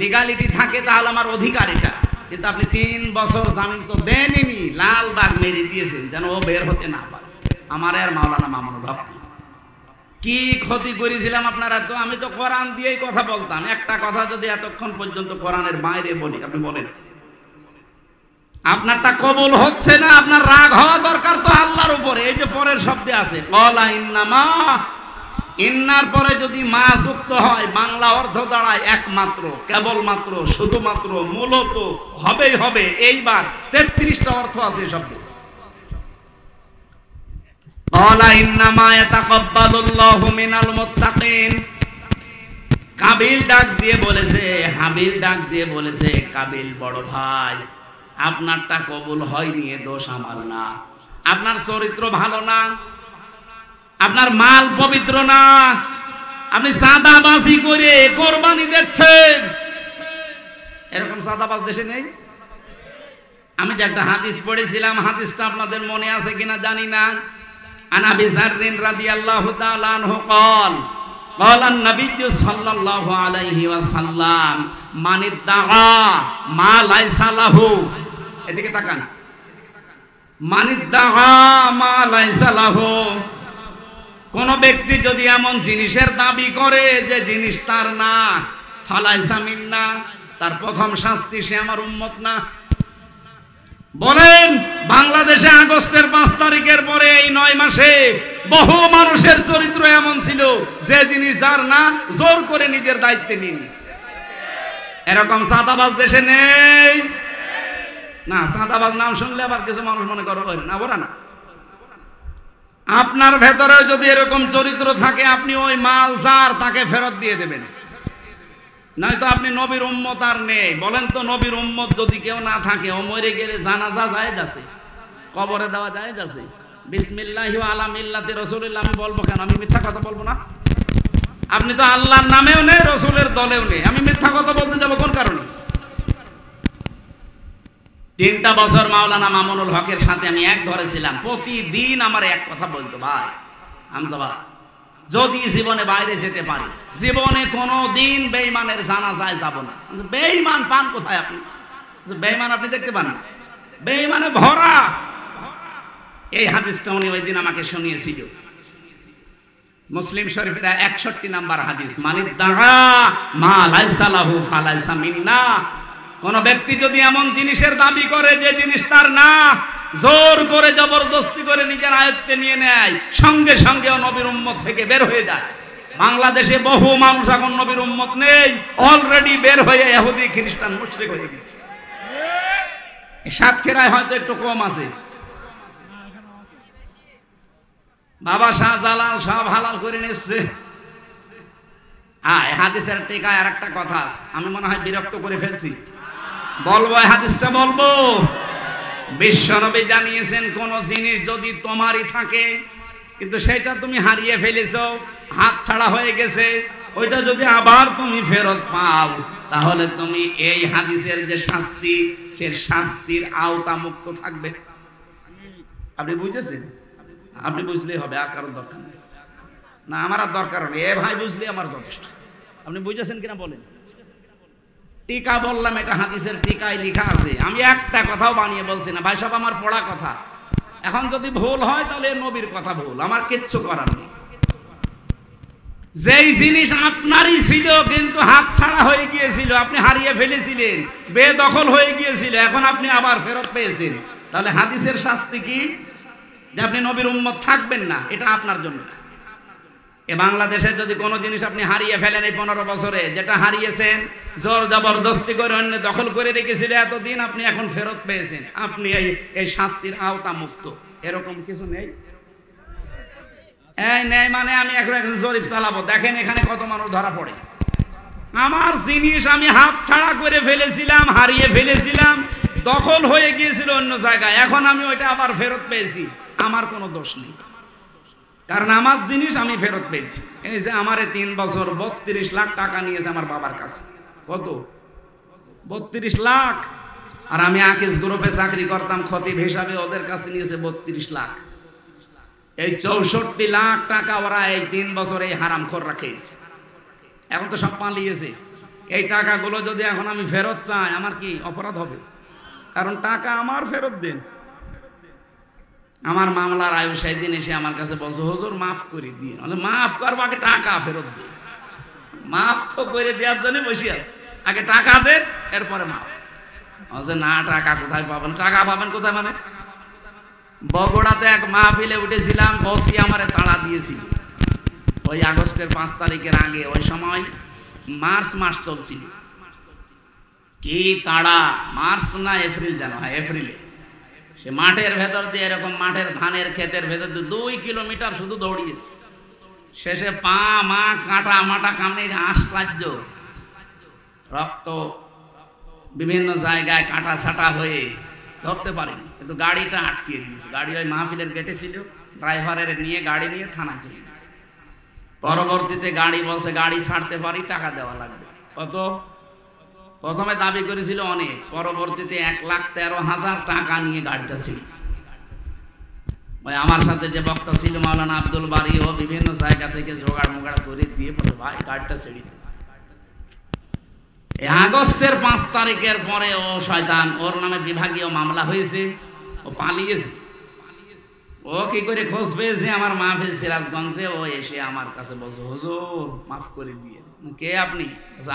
Speaker 1: লিগালিটি থাকে তাহলে আমার অধিকার এটা, কিন্তু আপনি 3 বছর জামিন তো দেননি, লাল দাগ মেরে দিয়েছেন যেন ও বের হতে না পারে। আমার আর মাওলানা মামুনুল হক কি ক্ষতি করেছিলাম আপনারা? তো আমি তো কোরআন দিয়েই কথা বলতাম, একটা কথা যদি এতক্ষণ পর্যন্ত কোরআনের বাইরে বলি, আপনি বলেন আপনারটা কবুল হচ্ছে না, আপনার রাগ হওয়া দরকার তো আল্লাহর উপরে। এই যে পরের শব্দে আছে ক্বালা ইন্নামা, ইন্নার পরে যদি মা যুক্ত হয় বাংলা অর্থ দাঁড়ায় একমাত্র, কেবলমাত্র, শুধুমাত্র, মূলত, হবেই হবে। এইবার 33টা অর্থ আছে এই শব্দে। ক্বালা ইন্নামা ইয়াতাকাব্বালুল্লাহু মিনাল মুত্তাকিন। কাবিল ডাক দিয়ে বলেছে, হাবিল ডাক দিয়ে বলেছে, কাবিল বড় ভাই, আপনারটা কবুল হয়নি, এ দোষ আমার না। আপনার চরিত্র ভালো না, আপনার মাল পবিত্র না, আপনি চাঁদাবাজি করে কোরবানি দিচ্ছেন। এরকম চাঁদাবাজ দেশে নেই? আমি যে একটা হাদিস পড়েছিলাম, হাদিসটা আপনাদের মনে আছে কিনা জানি না। আন আবি যাররিন রাদিয়াল্লাহু তাআলা আনহু قال قال النبي صلى الله عليه وسلم من ادعى ما ليس له, এদিকে তাকান, من ادعى ما ليس له, কোন ব্যক্তি যদি এমন জিনিসের দাবি করে যে জিনিস তার না, ফালাইসা মিন্না, তার প্রথম শাস্তি সে আমার উম্মত না। বলেন, বাংলাদেশে আগস্টের 5 তারিখের পরে এই 9 মাসে বহু মানুষের চরিত্র এমন ছিল যে জিনিস যার না জোর করে নিজের দায়িত্বে নিয়ে নিয়েছে। এরকম চাঁদাবাজ দেশে নেই না? চাঁদাবাজ নাম শুনলে আবার কিছু মানুষ মনে করো না, ওরা না। আপনার ভেতরে যদি এরকম চরিত্র থাকে, আপনি ওই মাল যার তাকে ফেরত দিয়ে দেবেন, নয়তো আপনি নবীর উম্মত আর নেই। বলেন তো, নবীর উম্মত যদি কেউ না থাকে, ও মরে গেলে জানাজা জায়েজ আছে, কবরে দেওয়া জায়েজ আছে। বিসমিল্লাহি ওয়া আলা মিল্লাতি রাসূলিল্লাহ আমি বলবো কেন? আমি মিথ্যা কথা বলবো না? আপনি তো আল্লাহর নামেও নেই, রাসূলের দলেও নেই, আমি মিথ্যা কথা বলতে যাব কোন কারণে? 3টা বছর মাওলানা মামুনুল হকের সাথে আমি এক ঘরে ছিলাম। প্রতিদিন আমার এক কথা বলতো, ভাই হামজা ভাই, যদি জীবনে বাইরে যেতে পারি, জীবনে কোনো দিন বেঈমানের জানাজায় যাব না। বেঈমান পান কোথায় আপনি? বেঈমান আপনি দেখতে পান না, বেঈমানে ভরা। এই হাদিসটা উনি ওই দিন আমাকে শুনিয়েছিল। মুসলিম শরীফের 61 নাম্বার হাদিস, মানিদ্দাআ মা লাইসা লাহু ফালাইসা মিন্না, কোন ব্যক্তি যদি এমন জিনিসের দাবি করে যে জিনিস তার না, জোর করে জবরদস্তি করে নিজের আয়ত্তে নিয়ে নেয়, সঙ্গে সঙ্গে নবীর উম্মত থেকে বের হয়ে যায়। বাংলাদেশে বহু মানুষ এখন নবীর উম্মত নেই, অলরেডি বের হয়ে ইহুদি খ্রিস্টান মুশরিক হয়ে গেছে। সাতক্ষীরায় হয়তো একটু কম আছে। বাবা শাহজালাল সব হালাল করে নিচ্ছে। হ্যাঁ, হাদিসের টিকায় আর একটা কথা আছে, আমি মনে হয় বিরক্ত করে ফেলছি, বলবো হাদিসটা বলবো। বিশ্বনবী জানিয়েছেন, কোন জিনিস যদি তোমারই থাকে কিন্তু সেটা তুমি হারিয়ে ফেলেছো, হাত ছাড়া হয়ে গেছে, ওইটা যদি আবার তুমি ফেরত পাও, তাহলে তুমি এই হাদিসের যে শাস্তি, সে শাস্তির আওতা মুক্ত থাকবে। আপনি বুঝেছেন? আপনি বুঝলেই হবে, আর কারোর দরকার নেই। না, আমার আর দরকার নেই, এ ভাই বুঝলে আমার যথেষ্ট। আপনি বুঝেছেন কিনা বলেন? টিকা বললাম, এটা হাদিসের টিকায় লেখা আছে, আমি একটা কথাও বানিয়ে বলছি না ভাই, সব আমার পড়া কথা। এখন যদি ভুল হয় তাহলে নবীর কথা ভুল, আমার কিচ্ছু করার নেই। যেই জিনিস আপনারই ছিল কিন্তু হাত ছাড়া হয়ে গিয়েছিল, আপনি হারিয়ে ফেলেছিলেন, বেদখল হয়ে গিয়েছিল, এখন আপনি আবার ফেরত পেয়েছেন, তাহলে হাদিসের শাস্তি কি? যে আপনি নবীর উম্মত থাকবেন না, এটা আপনার জন্য। এ বাংলাদেশে যদি কোনো জিনিস আপনি হারিয়ে ফেলেন এই 15 বছরে, যেটা হারিয়েছেন জোর জবরদস্তি করে অন্য দখল করে রেখেছিলেন এতদিন, আপনি এখন ফেরত পেয়েছেন, আপনি এই শাস্তির আওতা মুক্ত। এরকম কিছু নেই? এই নেই মানে আমি এখন জরিপ চালাবো, দেখেন এখানে কত মানুষ ধরা পড়ে। আমার জিনিস আমি হাত ছাড়া করে ফেলেছিলাম, হারিয়ে ফেলেছিলাম, দখল হয়ে গিয়েছিল অন্য জায়গায়, এখন আমি ওইটা আবার ফেরত পেয়েছি, আমার কোনো দোষ নেই, কারণ আমার জিনিস আমি ফেরত পেয়েছি। এই যে আমারে 3 বছর 32 লাখ টাকা নিয়েছে আমার বাবার কাছে। কত? 32 লাখ। আর আমি আকিস গ্রুপে চাকরি করতাম খতিব হিসাবে, ওদের কাছে নিয়েছে 32 লাখ। এই 64 লাখ টাকা ওরা এই 3 বছর এই হারামখোর রাখেছে। এখন তো সব পালিয়েছে। এই টাকাগুলো যদি এখন আমি ফেরত চাই, আমার কি অপরাধ হবে? কারণ টাকা আমার, ফেরত দিন। আমার মামলার আয়ু সেদিন এসে আমার কাছে বলছে, হুজুর মাফ করে দিন। মাফ করবো, আগে টাকা ফেরত দিন। মাফ তো করে দেওয়ার জন্য বসে আছে, আগে টাকা দেন এরপরে মাফ। বলছে না, টাকা কোথায় পাবেন? টাকা পাবেন কোথায় মানে? বগুড়াতে এক মাহফিলে উঠেছিলাম, বসি আমারে তাড়া দিয়েছিল ওই আগস্টের 5 তারিখের আগে। ওই সময় মার্চ মাস চলছিল। কি তাড়া! মার্চ না এপ্রিল যেন, হ্যাঁ এপ্রিলে। সে মাঠের ভেতর দিয়ে, এরকম মাঠের ধানের ক্ষেতের ভেতর দিয়ে 2 কিলোমিটার শুধু দৌড়িয়েছে। শেষে পা মা কাটা মাটা কামড়ে আশ্চর্য, রক্ত বিভিন্ন জায়গায় কাটা ছাটা হয়ে ধরতে পারিনি, কিন্তু গাড়িটা আটকিয়ে দিয়েছে। গাড়ি ওই মাহফিলের গেটে ছিল, ড্রাইভারের নিয়ে গাড়ি নিয়ে থানায় চলে গেছে। পরবর্তীতে গাড়ি বলছে গাড়ি ছাড়তে পারি, টাকা দেওয়া লাগবে। কত? প্রথমে দাবি করেছিল অনেক, পরবর্তীতে 1,13,000 টাকা নিয়ে গাড়িটা ছিঁড়েছে। ওই আমার সাথে যে বক্তা ছিল মাওলানা আব্দুল বারী, ও বিভিন্ন জায়গা থেকে জোগাড় মোগাড় করে দিয়ে বলে ভাই গাড়িটা ছেড়ে দিন। এই আগস্টের 5 তারিখের পরে ও শয়তান, ওর নামে বিভাগীয় মামলা হয়েছে, ও পালিয়েছে। ও কি করে খোঁজ পেয়েছে আমার মাহফিল সিরাজগঞ্জে, ও এসে আমার কাছে বলছে হুজুর মাফ করে দিয়ে। কে আপনি?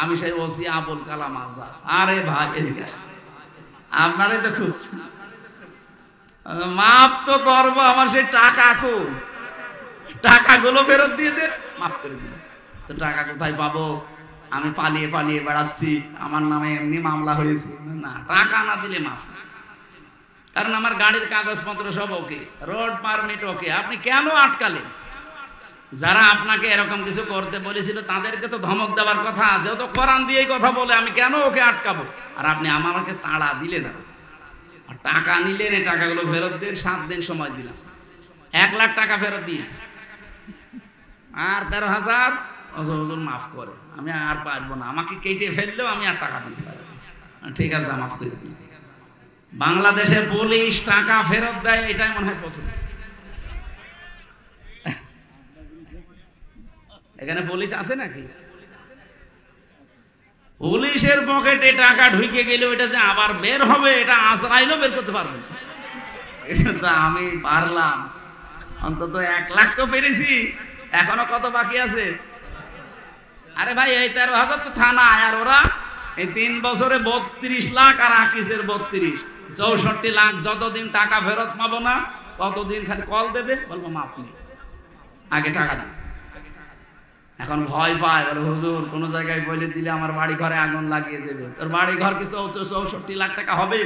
Speaker 1: আমি সেই ওসি আবুল কালাম আজাদ। আরে ভাই এদিকে আপনারে তো খুঁজছি, মাফ তো করবো, আমার সেই টাকা কো, টাকাগুলো ফেরত দিয়ে দেন, মাফ করে দিন। তো টাকা কোথায় পাবো? আমি পালিয়ে পালিয়ে বেড়াচ্ছি, আমার নামে এমনি মামলা হয়েছে। না, টাকা না দিলে মাফ না, কারণ আমার গাড়ির কাগজপত্র সব ওকে, রোড পারমিট ওকে। আপনি কেন আটকালেন? যারা আপনাকে এরকম কিছু করতে বলেছিল তাদেরকে তো ধমক দেওয়ার কথা আছে, ও তো কোরআন দিয়েই কথা বলে, আমি কেন ওকে আটকাবো? আর আপনি আমাকে তাড়া দিলেন না, আর টাকা নিলেন, এই টাকাগুলো ফেরত দিন। 7 দিন সময় দিলাম, 1 লাখ টাকা ফেরত দিয়েছি। আর 13,000 হুজুর মাফ করে, আমি আর পারবো না, আমাকে কেটে ফেললেও আমি আর টাকা দিতে পারবো না। ঠিক আছে, মাফ করে দিন। বাংলাদেশে পুলিশ টাকা ফেরত দেয়, এটাই মনে হয় প্রথম। এখানে পুলিশ আছে নাকি? পুলিশের পকেটে টাকা ঢুকে গেলে ওইটা যে আবার বের হবে, এটা আজরাইলও বের করতে পারবে না। এটা আমি পারলাম, অন্তত 1 লাখ তো পেরেছি, এখনো কত বাকি আছে? আরে ভাই এই 13,000 তো থানা, আর ওরা এই 3 বছরে 32 লাখ, আর আকিসের 32, 64 লাখ। যতদিন টাকা ফেরত পাবো না ততদিন খালি কল দেবে, বলবো মাপ নেই, আগে টাকা দিই। এখন ভয় পায়, বলে হুজুর কোন জায়গায় বলে দিলে আমার বাড়ি ঘরে আগুন লাগিয়ে দেবে। তোর বাড়ি ঘর কি 64 লাখ টাকা হবে?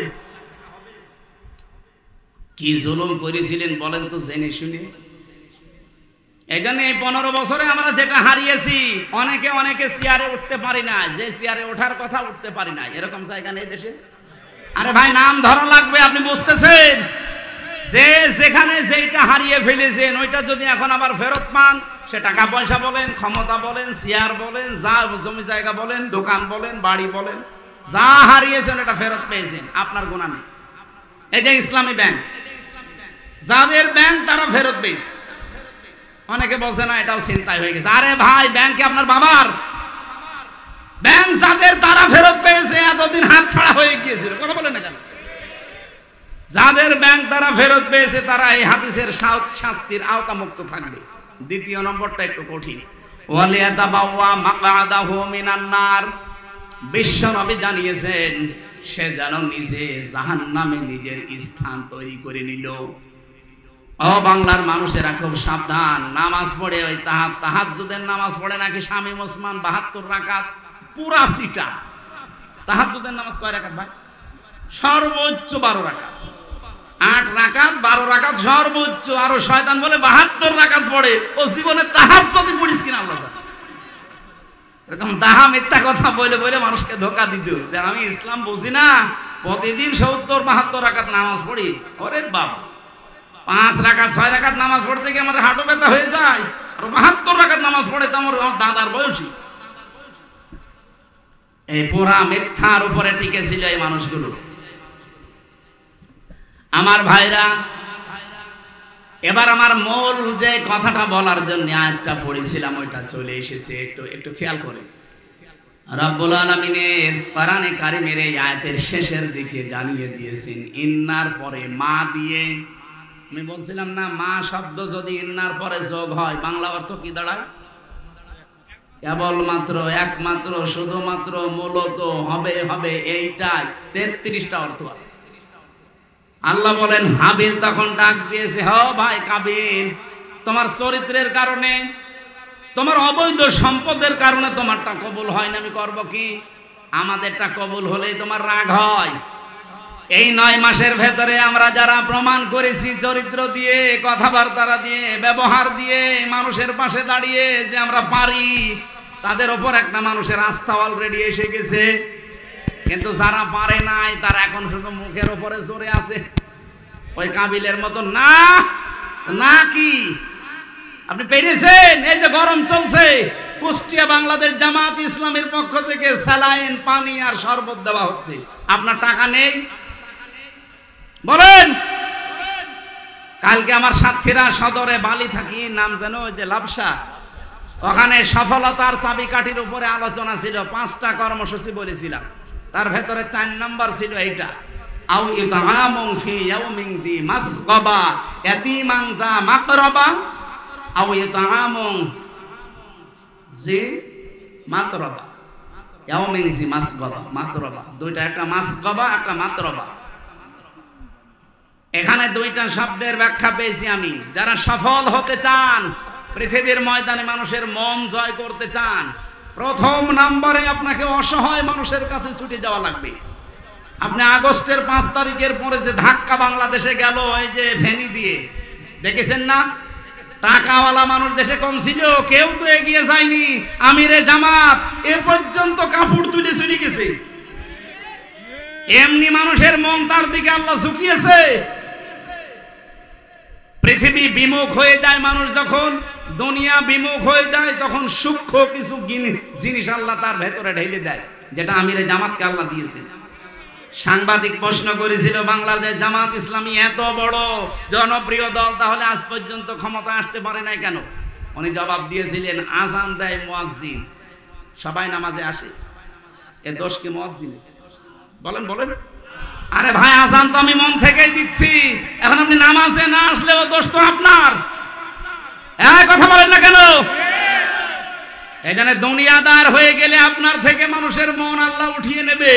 Speaker 1: কি জুলুম করেছিলেন বলেন তো জেনে শুনে। এখানে এই 15 বছরে আমরা যেটা হারিয়েছি, অনেকে চেয়ারে উঠতে পারি না, যে চেয়ারে ওঠার কথা উঠতে পারি না, এরকম জায়গা নেই দেশে। আরে ভাই নাম ধরা লাগবে, আপনি বুঝতেছেন? যে যেখানে যেটা হারিয়ে ফেলেছেন ওইটা যদি এখন আবার ফেরত পান, সে টাকা পয়সা বলেন, ক্ষমতা বলেন, চেয়ার বলেন, যা জমি জায়গা বলেন, দোকান বলেন, বাড়ি বলেন, যা হারিয়েছেন এটা ফেরত পেয়েছেন, আপনার গুনাহ নেই। এই যে ইসলামী ব্যাংক, যাদের ব্যাংক তারা ফেরত পেয়েছে। অনেকে বলছে না এটাও চিন্তায় হয়ে গেছে। আরে ভাই ব্যাংকে আপনার বাবার ব্যাংক, যাদের তারা ফেরত পেয়েছে, এতদিন হাত ছাড়া হয়ে গিয়েছিল। কথা বলেন না কেন? যাদের ব্যাংক তারা ফেরত পেয়েছে তারা এই হাদিসের শাস্তির আওতামুক্ত থাকবে। দ্বিতীয় নম্বরটা একটু কঠিন। ওয়ালিয়াতাবাওয়া মাকআদাহু মিনান নার, বিশ্বনবী জানিয়েছেন সে যেন নিজে জাহান্নামে নিজের স্থান তৈরি করে নিল। ও বাংলার মানুষেরা খুব সাবধান, নামাজ পড়ে ওই তাহাজ্জুদের নামাজ পড়ে নাকি শামীম ওসমান 72 রাকাত পুরা সিটা। তাহাজ্জুদের নামাজ কয় রাকাত ভাই? সর্বোচ্চ 12 রাকাত, 8 রাকাত 12 রাকাত সর্বোচ্চ। আরো শয়তান বলে 72 রাকাত পড়ে, ও জীবনে তাহাজ্জুদ পড়িস কিনা আল্লাহ জানে। এরকম দাহা মিথ্যা কথা বলে বলে মানুষকে ধোকা দিত যে আমি ইসলাম বুঝি না, প্রতিদিন 70-72 রাকাত নামাজ পড়ি। ওরে বাবা, 5 রাকাত 6 রাকাত নামাজ পড়তে গিয়ে আমার হাঁটু ব্যথা হয়ে যায়, আর 72 রাকাত নামাজ পড়ে তো আমার দাদার বয়সী। এই পুরা মিথ্যার উপরে টিকে ছিল এই মানুষগুলো। আমার ভাইরা, এবার আমার মূল যে কথাটা বলার জন্য আয়াতটা পড়েছিলাম ওইটা চলে এসেছে, একটু খেয়াল করে। রব্বুল আলামিনের কোরআনে কারিমের এই আয়াতের শেষের দিকে জানিয়ে দিয়েছেন ইন্নার পরে মা দিয়ে। আমি বলছিলাম না, মা শব্দ যদি ইন্নার পরে যোগ হয় বাংলা অর্থ কি দাঁড়ায়? কেবলমাত্র, একমাত্র, শুধুমাত্র, মূলত, হবে, এইটাই 33টা অর্থ আছে। আল্লাহ বলেন হাবিল তখন ডাক দিয়েছে, হ ভাই কাবিল, তোমার চরিত্রের কারণে, তোমার অবৈধ সম্পদের কারণে তোমারটা কবুল হয় না, আমি করব কি? আমাদেরটা কবুল হলেই তোমার রাগ হয়। এই 9 মাসের ভেতরে আমরা যারা প্রমাণ করেছি চরিত্র দিয়ে, কথাবার্তা দিয়ে, ব্যবহার দিয়ে, মানুষের পাশে দাঁড়িয়ে যে আমরা পারি, তাদের ওপর একটা মানুষের আস্থা অলরেডি এসে গেছে। কিন্তু যারা পারে নাই তারা এখন শুধু মুখের উপরে জোরে আছে, ওই কাবিলের মতো না। না কি আপনি পেরেছেন? এই যে গরম চলছে, কুষ্টিয়া বাংলাদেশ জামাত ইসলামের পক্ষ থেকে স্যালাইন, পানি আর শরবত দেওয়া হচ্ছে। আপনার টাকা নেই? বলেন। কালকে আমার সাতক্ষীরা সদরে বালি থাকি, নাম যেন ওই যে লাবসা, ওখানে সফলতার চাবিকাঠির উপরে আলোচনা ছিল। 5টা কর্মসূচি বলেছিলাম, তার ভেতরে 4 নাম্বার ছিল এইটা, আও ইতআমুন ফি ইয়াউমিন দি মাসগাবা ইয়াতীমান যা মাকরাবা আও ইতআমুন জি মাতরাবা, ইয়াউমিন জি মাসগাবা মাতরাবা, দুইটা, একটা মাসগাবা একটা মাতরাবা। এখানে 2টা শব্দের ব্যাখ্যা পেয়েছি আমি। যারা সফল হতে চান, পৃথিবীর ময়দানে মানুষের মন জয় করতে চান, প্রথম নম্বরে আপনাকে অসহায় মানুষের কাছে ছুটে যাওয়া লাগবে। আপনি আগস্টের 5 তারিখের পরে যে ধাক্কা বাংলাদেশে গেল, এই যে ফেনী দিয়ে, দেখেছেন না? টাকাওয়ালা মানুষ দেশে কম ছিল, কেউ তো এগিয়ে যায়নি। আমিরে জামাত এ পর্যন্ত কাপড় তুলে চলে গেছে। এমনি মানুষের মন তার দিকে আল্লাহ ঝুঁকিয়েছে। পৃথিবী বিমুখ হয়ে যায় মানুষ, যখন দুনিয়া বিমুখ হয়ে যায়, তখন সূক্ষ্ম কিছু জিনিস আল্লাহ তার ভেতরে ঢেলে দেয়, যেটা আমিরে জামাতকে আল্লাহ দিয়েছে। সাংবাদিক প্রশ্ন করেছিল, বাংলাদেশ জামাত ইসলামী এত বড় জনপ্রিয় দল, তাহলে আজ পর্যন্ত ক্ষমতায় আসতে পারে নাই কেন? উনি জবাব দিয়েছিলেন, আজান দেয় মুয়াজ্জিন, সবাই নামাজে আসে, এর দোষ কি মুয়াজ্জিন? বলেন বলেন। আরে ভাই, আজান তো আমি মন থেকেই দিচ্ছি, এখন আপনি নামাজে না আসলেও দোষ তো আপনার। কথা বলেন না কেন? এখানে দুনিয়াদার হয়ে গেলে আপনার থেকে মানুষের মন আল্লাহ উঠিয়ে নেবে,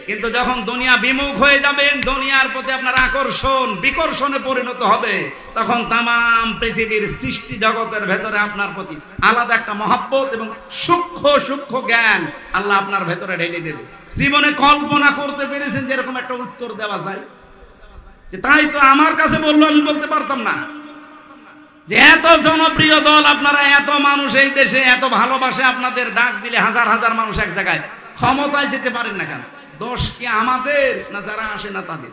Speaker 1: কিন্তু যখন দুনিয়া বিমুখ হয়ে যাবেন, দুনিয়ার প্রতি আপনার আকর্ষণ বিকর্ষণে পরিণত হবে, তখন তামাম পৃথিবীর সৃষ্টি জগতের ভেতরে আপনার প্রতি আলাদা একটা মহব্বত এবং সূক্ষ্ম সূক্ষ্ম জ্ঞান আল্লাহ আপনার ভেতরে ঢেলে দেবে। জীবনে কল্পনা করতে পেরেছেন যে এরকম একটা উত্তর দেওয়া যায়? যে তাই তো আমার কাছে বললো, আমি বলতে পারতাম না যে এত জনপ্রিয় দল আপনারা, এত মানুষ এই দেশে এত ভালোবাসে আপনাদের, ডাক দিলে হাজার হাজার মানুষ এক জায়গায়, ক্ষমতায় যেতে পারেন না কেন? দোষ কি আমাদের না যারা আসে না তাদের?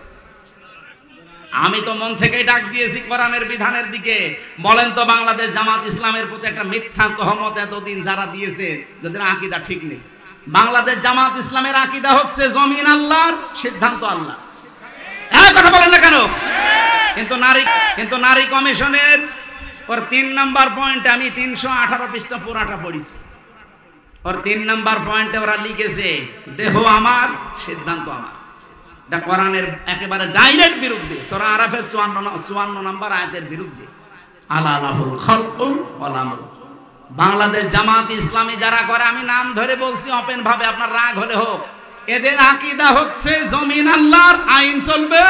Speaker 1: আমি তো মন থেকেই ডাক দিয়েছি কোরআনের বিধানের দিকে। বলেন তো, বাংলাদেশ জামাত ইসলামের প্রতি একটা মিথ্যা তহমত এতদিন যারা দিয়েছে, যাদের আকীদা ঠিক নেই। বাংলাদেশ জামাত ইসলামের আকীদা হচ্ছে জমিন আল্লাহর, সিদ্ধান্ত আল্লাহ। কথা বলেন না কেন? কিন্তু নারী কমিশনের ওর 3 নাম্বার পয়েন্টে আমি 318 পৃষ্ঠা পুরাটা পড়েছি। ওর 3 নাম্বার পয়েন্টে ওরা লিখেছে, দেহ আমার, সিদ্ধান্ত আমার। এটা কোরআনের একেবারে ডাইরেক্ট বিরুদ্ধে, সূরা আরাফের 54 নাম্বার আয়াতের বিরুদ্ধে। আলাহুল খালকু ওয়াল আমর। বাংলাদেশ জামাত ইসলামী যারা করে, আমি নাম ধরে বলছি ওপেন ভাবে, আপনার রাগ হলে হোক, এদের আকীদা হচ্ছে জমিন আল্লাহর, আইন চলবে।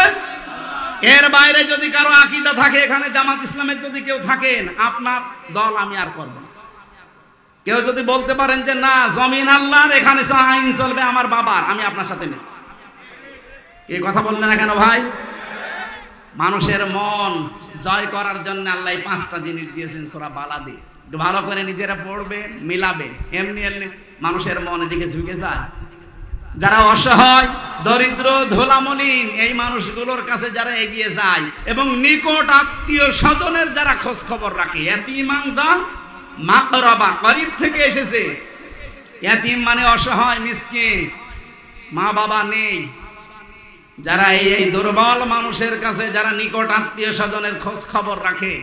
Speaker 1: এর বাইরে যদি কারো আকীদা থাকে, এখানে জামাত ইসলামের যদি কেউ থাকেন, আপনার দল আমি আর করব না। কেউ যদি বলতে পারেন যে না, জমিন আল্লাহর, এখানে আইন চলবে আমার বাবার, আমি আপনার সাথে নেই। এই কথা বললেন না কেন ভাই? মানুষের মন জয় করার জন্য আল্লাহ 5টা জিনিস দিয়েছেন সূরা বালাদে। একটু ভালো করে নিজেরা পড়বেন, মিলাবেন। এমনি এমনি মানুষের মন এদিকে ঝুঁকে যায়। যারা অসহায়, দরিদ্র, ধোলামলিন, এই মানুষগুলোর কাছে যারা এগিয়ে যায় এবং নিকট আত্মীয় স্বজনের যারা খোঁজ খবর রাখে, ইয়াতীমান দা মাকরাবা, গরীব থেকে এসেছে। ইয়াতীম মানে অসহায়, মিসকিন, মা বাবা নেই, যারা এই দুর্বল মানুষের কাছে যারা নিকট আত্মীয় স্বজনের খোঁজ খবর রাখে,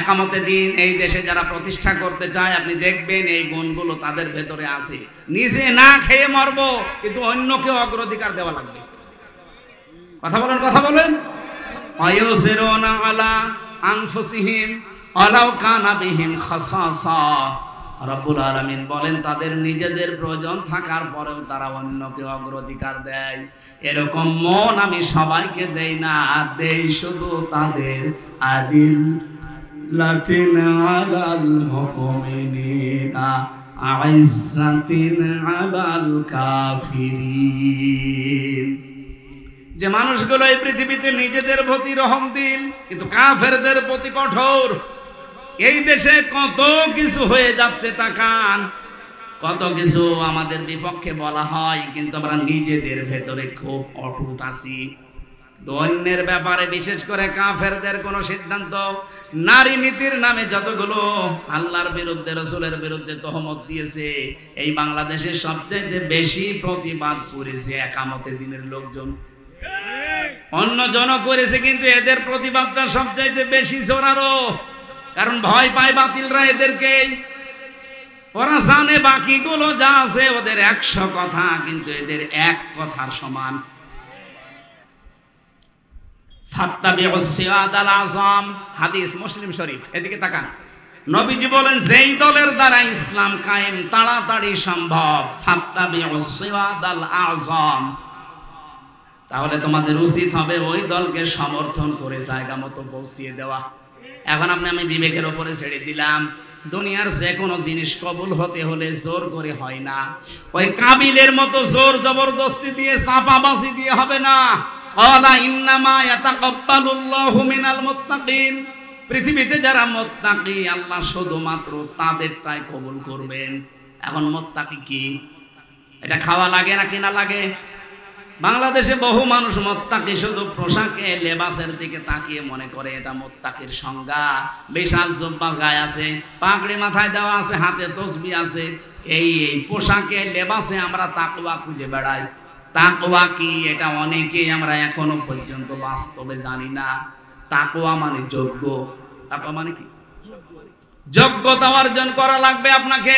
Speaker 1: একামতে দিন এই দেশে যারা প্রতিষ্ঠা করতে চায়, আপনি দেখবেন এই গুণগুলো তাদের ভেতরে আছে। নিজে না খেয়ে মরবো, কিন্তু অন্যকে অগ্রাধিকার দেওয়া লাগবে। কথা বলেন, কথা বলেন। আয়ুসিরুনা আলা আনফুসিহিম ওয়ালাউ কানা বিহিম খাসাসা। রব্বুল আলামিন বলেন, তাদের নিজেদের প্রয়োজন থাকার পরেও তারা অন্যকে অগ্রাধিকার দেয়। এরকম মন আমি সবাইকে দেই না, দেই শুধু তাদের আদিল লাতিন আলাল মুমিনিনা আইজ্জাতিন আলাল কাফিরিন। যে মানুষগুলো এই পৃথিবীতে নিজেদের প্রতি রহমদিল, কিন্তু কাফেরদের প্রতি কঠোর। এই দেশে কত কিছু হয়ে যাচ্ছে, তাকান, কত কিছু আমাদের বিপক্ষে বলা হয়, কিন্তু আমরা নিজেদের ভেতরে খুব অটুট আছি। অন্যের ব্যাপারে বিশেষ করে কাফেরদের কোন সিদ্ধান্ত, নারী নীতির নামে যতগুলো আল্লাহর বিরুদ্ধে রাসূলের বিরুদ্ধে তহমত দিয়েছে, এই বাংলাদেশে সবচেয়ে বেশি প্রতিবাদ করেছে একামতে দিনের লোকজন। অন্য জন করেছে, কিন্তু এদের প্রতিবাদটা সবচাইতে বেশি জোরালো, কারণ ভয় পায় বাতিলরা এদেরকে। ওরা জানে বাকিগুলো যা আছে ওদের 100 কথা, কিন্তু এদের এক কথার সমান। ফাত্তাবিউস সিরাতাল আযম, হাদিস মুসলিম শরীফ। এদিকে তাকান, নবীজি বলেন যেই দলের দ্বারা ইসলাম কায়েম তাড়াতাড়ি সম্ভব, ফাত্তাবিউস সিরাতাল আযম, তাহলে তোমাদের উচিত হবে ওই দলকে সমর্থন করে জায়গা মতো পৌঁছিয়ে দেওয়া। এখন আমি বিবেকের উপরে ছেড়ে দিলাম, দুনিয়ার যে কোনো জিনিস কবুল হতে হলে জোর করে হয় না। ওই কাবিলের মতো জোর জবরদস্তি দিয়ে চাপাবাজি দিয়ে হবে না। আলা ইন্নামা ইয়াতাকাব্বালুল্লাহু মিনাল মুত্তাকিন, পৃথিবীতে যারা মুত্তাকি আল্লাহ শুধুমাত্র তাদেরটাই কবুল করবেন। এখন মুত্তাকি কি, এটা খাওয়া লাগে না কিনা লাগে? বাংলাদেশে বহু মানুষ মুত্তাকি শুধু পোশাকে লেবাসের দিকে তাকিয়ে মনে করে এটা মুত্তাকির সংজ্ঞা। বিশাল জুব্বা গায়ে আছে, পাগড়ি মাথায় দেওয়া আছে, হাতে তসবিহ আছে, এই পোশাকে লেবাসে আমরা তাকওয়া খুঁজে বেড়াই। তাকওয়া কি, এটা অনেকেই আমরা এখনো পর্যন্ত বাস্তবে জানি না। তাকওয়া মানে যোগ্য। তাকওয়া মানে কি? যোগ্যতা অর্জন করা লাগবে আপনাকে।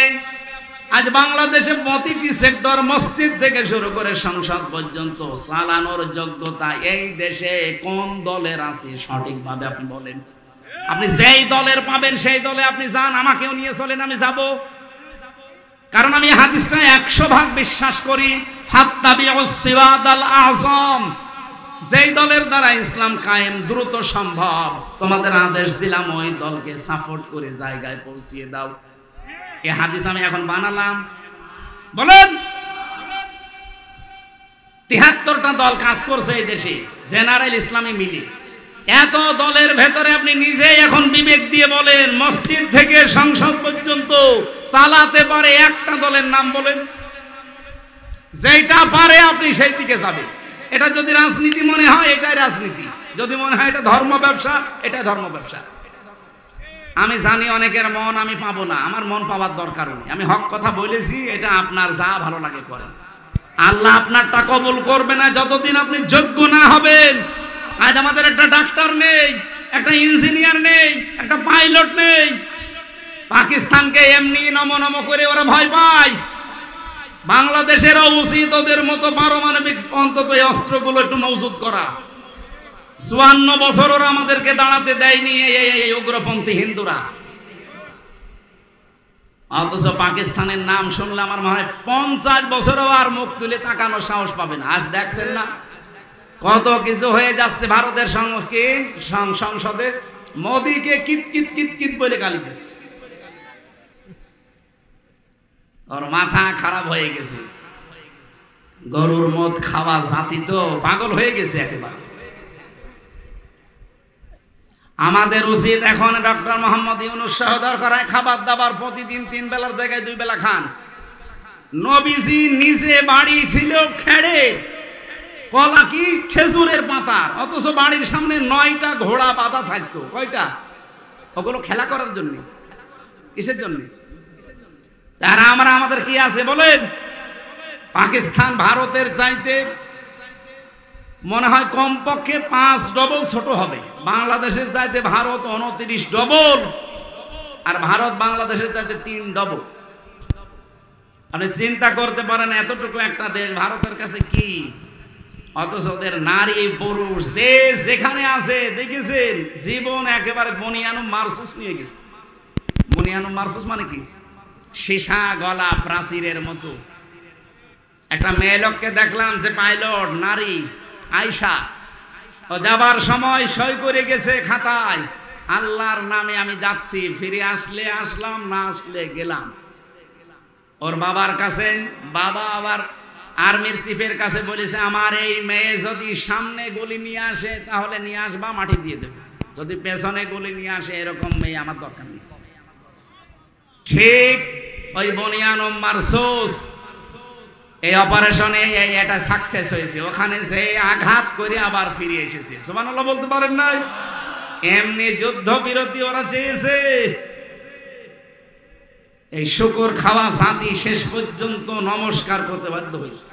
Speaker 1: আজ বাংলাদেশে প্রতিটি সেক্টর, মসজিদ থেকে শুরু করে সংসদ পর্যন্ত চালানোর যোগ্যতা এই দেশে কোন দলের আছে সঠিকভাবে আপনি বলেন? আপনি যেই দলের পাবেন সেই দলে আপনি যান, আমাকেও নিয়ে চলেন, আমি যাব। কারণ আমি হাদিসটা 100% বিশ্বাস করি, ফাত্তাবিউস সিরাতাল আযম, যেই দলের দ্বারা ইসলাম কায়েম দ্রুত সম্ভব, তোমাদের আদেশ দিলাম ওই দলকে সাপোর্ট করে জায়গায় পৌঁছিয়ে দাও। এই হাদিস আমি এখন বানালাম, বলেন 73টা দল কাজ করছে এই দেশে, জেনারেল ইসলামী মিলি। এত দলের ভেতরে আপনি নিজেই এখন বিবেক দিয়ে বলেন, মসজিদ থেকে সংসদ পর্যন্ত চালাতে পারে একটা দলের নাম বলেন। যেটা পারে আপনি সেই দিকে যাবেন। এটা যদি রাজনীতি মনে হয় এটাই রাজনীতি, যদি মনে হয় এটা ধর্ম ব্যবসা এটা ধর্ম ব্যবসা। আমি জানি অনেকের মন আমি পাবো না, আমার মন পাওয়ার দরকার নেই। আমি হক কথা বলেছি, এটা আপনার যা ভালো লাগে করেন। আল্লাহ আপনারটা কবুল করবে না যতদিন আপনি যোগ্য না হবেন। আজ আমাদের একটা ডাক্তার নেই, একটা ইঞ্জিনিয়ার নেই, একটা পাইলট নেই। পাকিস্তানকে এমনি নমো নমো করে ওরা ভয় পায়। বাংলাদেশের উচিত ওদের মতো পারমাণবিক অন্তত এই অস্ত্রগুলো একটু মজুত করা। 54 বছর ওরা আমাদেরকে দাঁড়াতে দেয়নি এই উগ্রপন্থী হিন্দুরা। অথচ পাকিস্তানের নাম শুনলে আমার মনে হয় 50 বছরও আর মুখ তুলে তাকানোর সাহস পাবে না। আজ দেখছেন না কত কিছু হয়ে যাচ্ছে ভারতের সংসদে। মোদীকে কিত কিত কিত কিত বলে গালি দিচ্ছে, ওর মাথা খারাপ হয়ে গেছে। গরুর মদ খাওয়া জাতি তো পাগল হয়ে গেছে একেবারে। আমাদের উচিত এখন ডক্টর মোহাম্মদ ইউনূস সহ দরকারায় খাবার দাবার প্রতিদিন 3 বেলার জায়গায় 2 বেলা খান। নবীজি নিজে বাড়ি ছিল খেড়ে, কলা কি খেজুরের পাতার, অথচ বাড়ির সামনে 9টা ঘোড়া বাঁধা থাকতো। কয়টা? ওগুলো খেলা করার জন্য। কিসের জন্য? আর আমরা আমাদের কি আছে বলেন? পাকিস্তান ভারতের চাইতে মনে হয় কমপক্ষে 5 ডবল ছোট হবে। বাংলাদেশের চাইতে ভারত 29 ডবল, আর ভারত বাংলাদেশের চাইতে 3 ডবল। আপনি চিন্তা করতে পারেন এতটুকু একটা দেশ ভারতের কাছে কি, অথচ ওদের নারী পুরুষ যে যেখানে আছে দেখেছেন জীবন একেবারে বনিয়ানুম মারসুস নিয়ে গেছে। বনিয়ানুম মারসুস মানে কি? সীসা গলা প্রাচীরের মতো। একটা মেয়ে লোককে দেখলাম যে পাইলট নারী, আয়শা, ও যাবার সময় সই করে গেছে খাতায়, আল্লাহর নামে আমি যাচ্ছি, ফিরে আসলে আসলাম, না আসলে গেলাম। ওর বাবার কাছে, বাবা আবার আর্মির চিফের কাছে বলেছে আমার এই মেয়ে যদি সামনে গুলি নিয়ে আসে তাহলে নিয়ে আসবা, মাটি দিয়ে দেবে, যদি পেছনে গুলি নিয়ে আসে এরকম মেয়ে আমার দরকার নেই। ঠিক ওই বনিয়ানুম মারসুস এই অপারেশনে এটা সাকসেস হয়েছে, ওখানে যে আঘাত করে আবার ফিরে এসেছে। সুবহানাল্লাহ বলতে পারেন নাই? এমনি যুদ্ধ বিরতি ওরা চেয়েছে। এই শুকর খাওয়া জাতি শেষ পর্যন্ত নমস্কার করতে বাধ্য হয়েছে,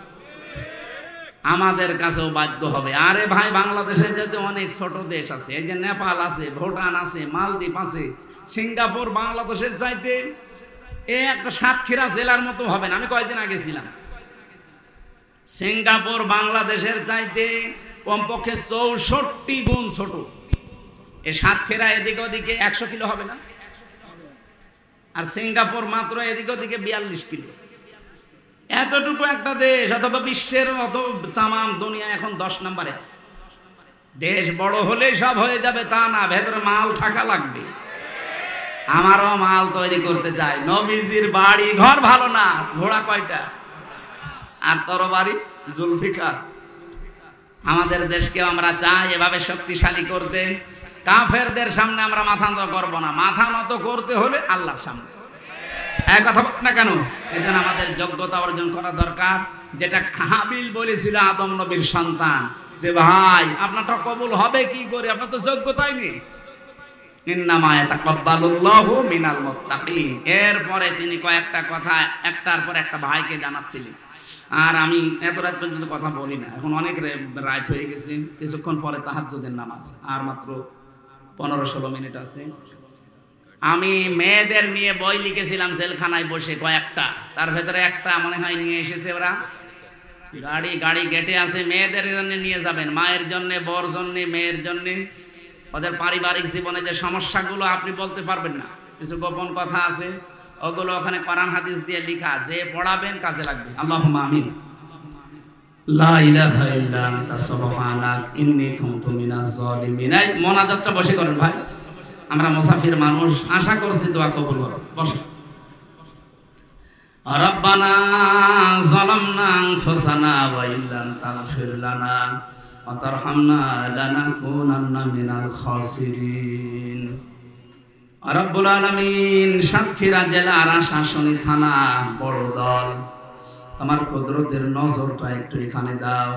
Speaker 1: আমাদের কাছেও বাধ্য হবে। আরে ভাই, বাংলাদেশে যেতে অনেক ছোট দেশ আছে, এই যে নেপাল আছে, ভুটান আছে, মালদ্বীপ আছে, সিঙ্গাপুর বাংলাদেশের চাইতে একটা সাতক্ষীরা জেলার মতো হবে না। আমি কয়েকদিন আগে ছিলাম, সিঙ্গাপুর বাংলাদেশের চাইতে কমপক্ষে 64 গুণ ছোট। এই সাতক্ষীরা এদিকে ওদিকে 100 কিলো হবে না, আর সিঙ্গাপুর মাত্র এদিকে ওদিকে 42 কিলো। এতটুকু একটা দেশ, অথবা বিশ্বের অত তামাম দুনিয়া এখন 10 নম্বরে আছে। দেশ বড় হলেই সব হয়ে যাবে তা না, ভেতরে মাল থাকা লাগবে। আমারও মাল তৈরি করতে চাই। নবীজির বাড়ি ঘর ভালো না, ঘোড়া কয়টা আর তরবারি জুলফিকার। আমাদের দেশকে আমরা চাই এভাবে শক্তিশালী করতে। কাফেরদের সামনে আমরা মাথা নত করবো না, মাথা নত করতে হলে আল্লাহর সামনে। এক কথা বল না কেন? এজন্য আমাদের যোগ্যতা অর্জন করা দরকার। যেটা হাবিল বলেছিল আদম নবীর সন্তান, যে ভাই আপনারটা কবুল হবে কি করে, আপনার তো যোগ্যতাই নেই। ইন্নামা ইয়াতাকাব্বালুল্লাহু মিনাল মুত্তাকিন। এরপরে তিনি কয়েকটা কথা একটার পর একটা ভাইকে জানাচ্ছিলেন। আর আমি এত রাত পর্যন্ত কথা বলি না, এখন অনেক রাত হয়ে গেছে, কিছুক্ষণ পরে তাহাজ্জুদের নামাজ, আর মাত্র 15-16 মিনিট আছে। আমি মেয়েদের নিয়ে বই লিখেছিলাম জেলখানায় বসে কয়েকটা, তার ভেতরে একটা মনে হয় নিয়ে এসেছে ওরা, গাড়ি গেটে আছে, মেয়েদের জন্য নিয়ে যাবেন, মায়ের জন্য, বর জন্য, মেয়ের জন্য। ওদের পারিবারিক জীবনে যে সমস্যাগুলো আপনি বলতে পারবেন না, কিছু গোপন কথা আছে, ওগুলো ওখানে কোরআন হাদিস দিয়ে লেখা, যে পড়াবেন কাজে লাগবে। আল্লাহুম্মা আমিন। লা ইলাহা ইল্লা আনতা সুবহানাক ইন্নী কুনতু মিনাজ জালিমিন। এই মোনাজাতটা বসে করেন ভাই, আমরা মুসাফির মানুষ, আশা করছি দোয়া কবুল হবে। বসে। রব্বানা যালামনা আনফুসানা ওয়া ইল্লাম তাগফির লানা ওয়া তারহামনা লানাকুনান্না মিনাল খাসিরিন। রব্বুল আলামিন, সাতক্ষীরা জেলার আশাশুনি থানা বড় দল, তোমার কুদরতের নজরটা একটু এখানে দাও।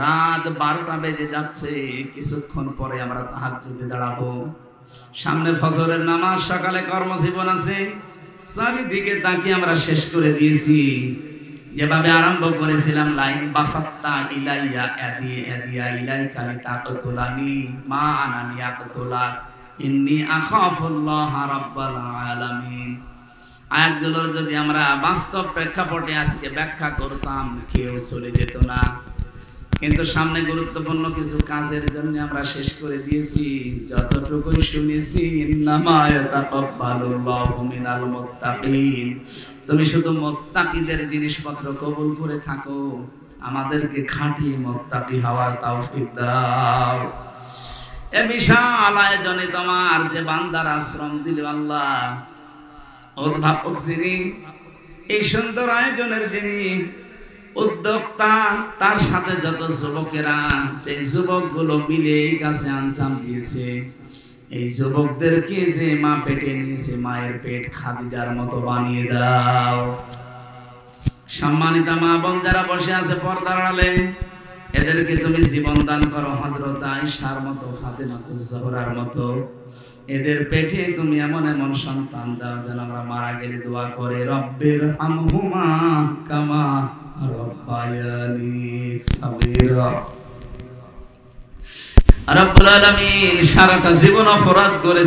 Speaker 1: রাত 12টা বেজে যাচ্ছে, কিছুক্ষণ পরে আমরা তাহাজ্জুদে দাঁড়াবো। সামনে ফজরের নামাজ, সকালে কর্মজীবন আছে। চারিদিকে তাকিয়ে আমরা শেষ করে দিয়েছি। যেভাবে আরম্ভ করেছিলাম, লাইন বাসাত্তা ইলাইয়া এদিয়া ইলাইকা লিতাকতুলানি মা আনা লিয়াকতুলাক ইন্নী আখাফুল্লাহ রাব্বাল আলামিন। আয়াতগুলোর যদি আমরা বাস্তব প্রেক্ষাপটে আজকে ব্যাখ্যা করতাম, কেউ চলে যেত না। কিন্তু সামনে গুরুত্বপূর্ণ কিছু কাজের জন্য আমরা শেষ করে দিয়েছি। যতটুকুই শুনেছি, ইন্নামা ইয়াতাকাব্বালুল্লাহু মিনাল মুত্তাকিন। তুমি শুধু মুত্তাকিদের জিনিসপত্র কবুল করে থাকো, আমাদেরকে খাঁটি মুত্তাকি হওয়ার তৌফিক দাও। এ বিশাল আয়োজনে তোমার যে বান্দার আশ্রম দিল আল্লাহ, উদ্ভাবক যিনি, এই সুন্দর আয়োজনের যিনি উদ্যোক্তা, তার সাথে যত যুবকেরা, সেই যুবকগুলো মিলে এই কাছে আঞ্জাম দিয়েছে। এই যুবকদেরকে যে মা পেটে নিয়েছে, মায়ের পেট খাদিজার মতো বানিয়ে দাও। সম্মানিত মা বোন যারা বসে আছে পর্দার আড়ালে, এদেরকে তুমি জীবন দান করো হযরত আয়েশার মতো, ফাতেমাতুজ জোহরার মতো। এদের পেটে তুমি এমন এমন সন্তান দাও যেন আমরা মারা গেলে দোয়া করে, রব্বির হামহুমা কামা রব্বায়ানি সাগীরা। রব্বুল আলামিন সারাটা জীবন অপরাধ করেছে।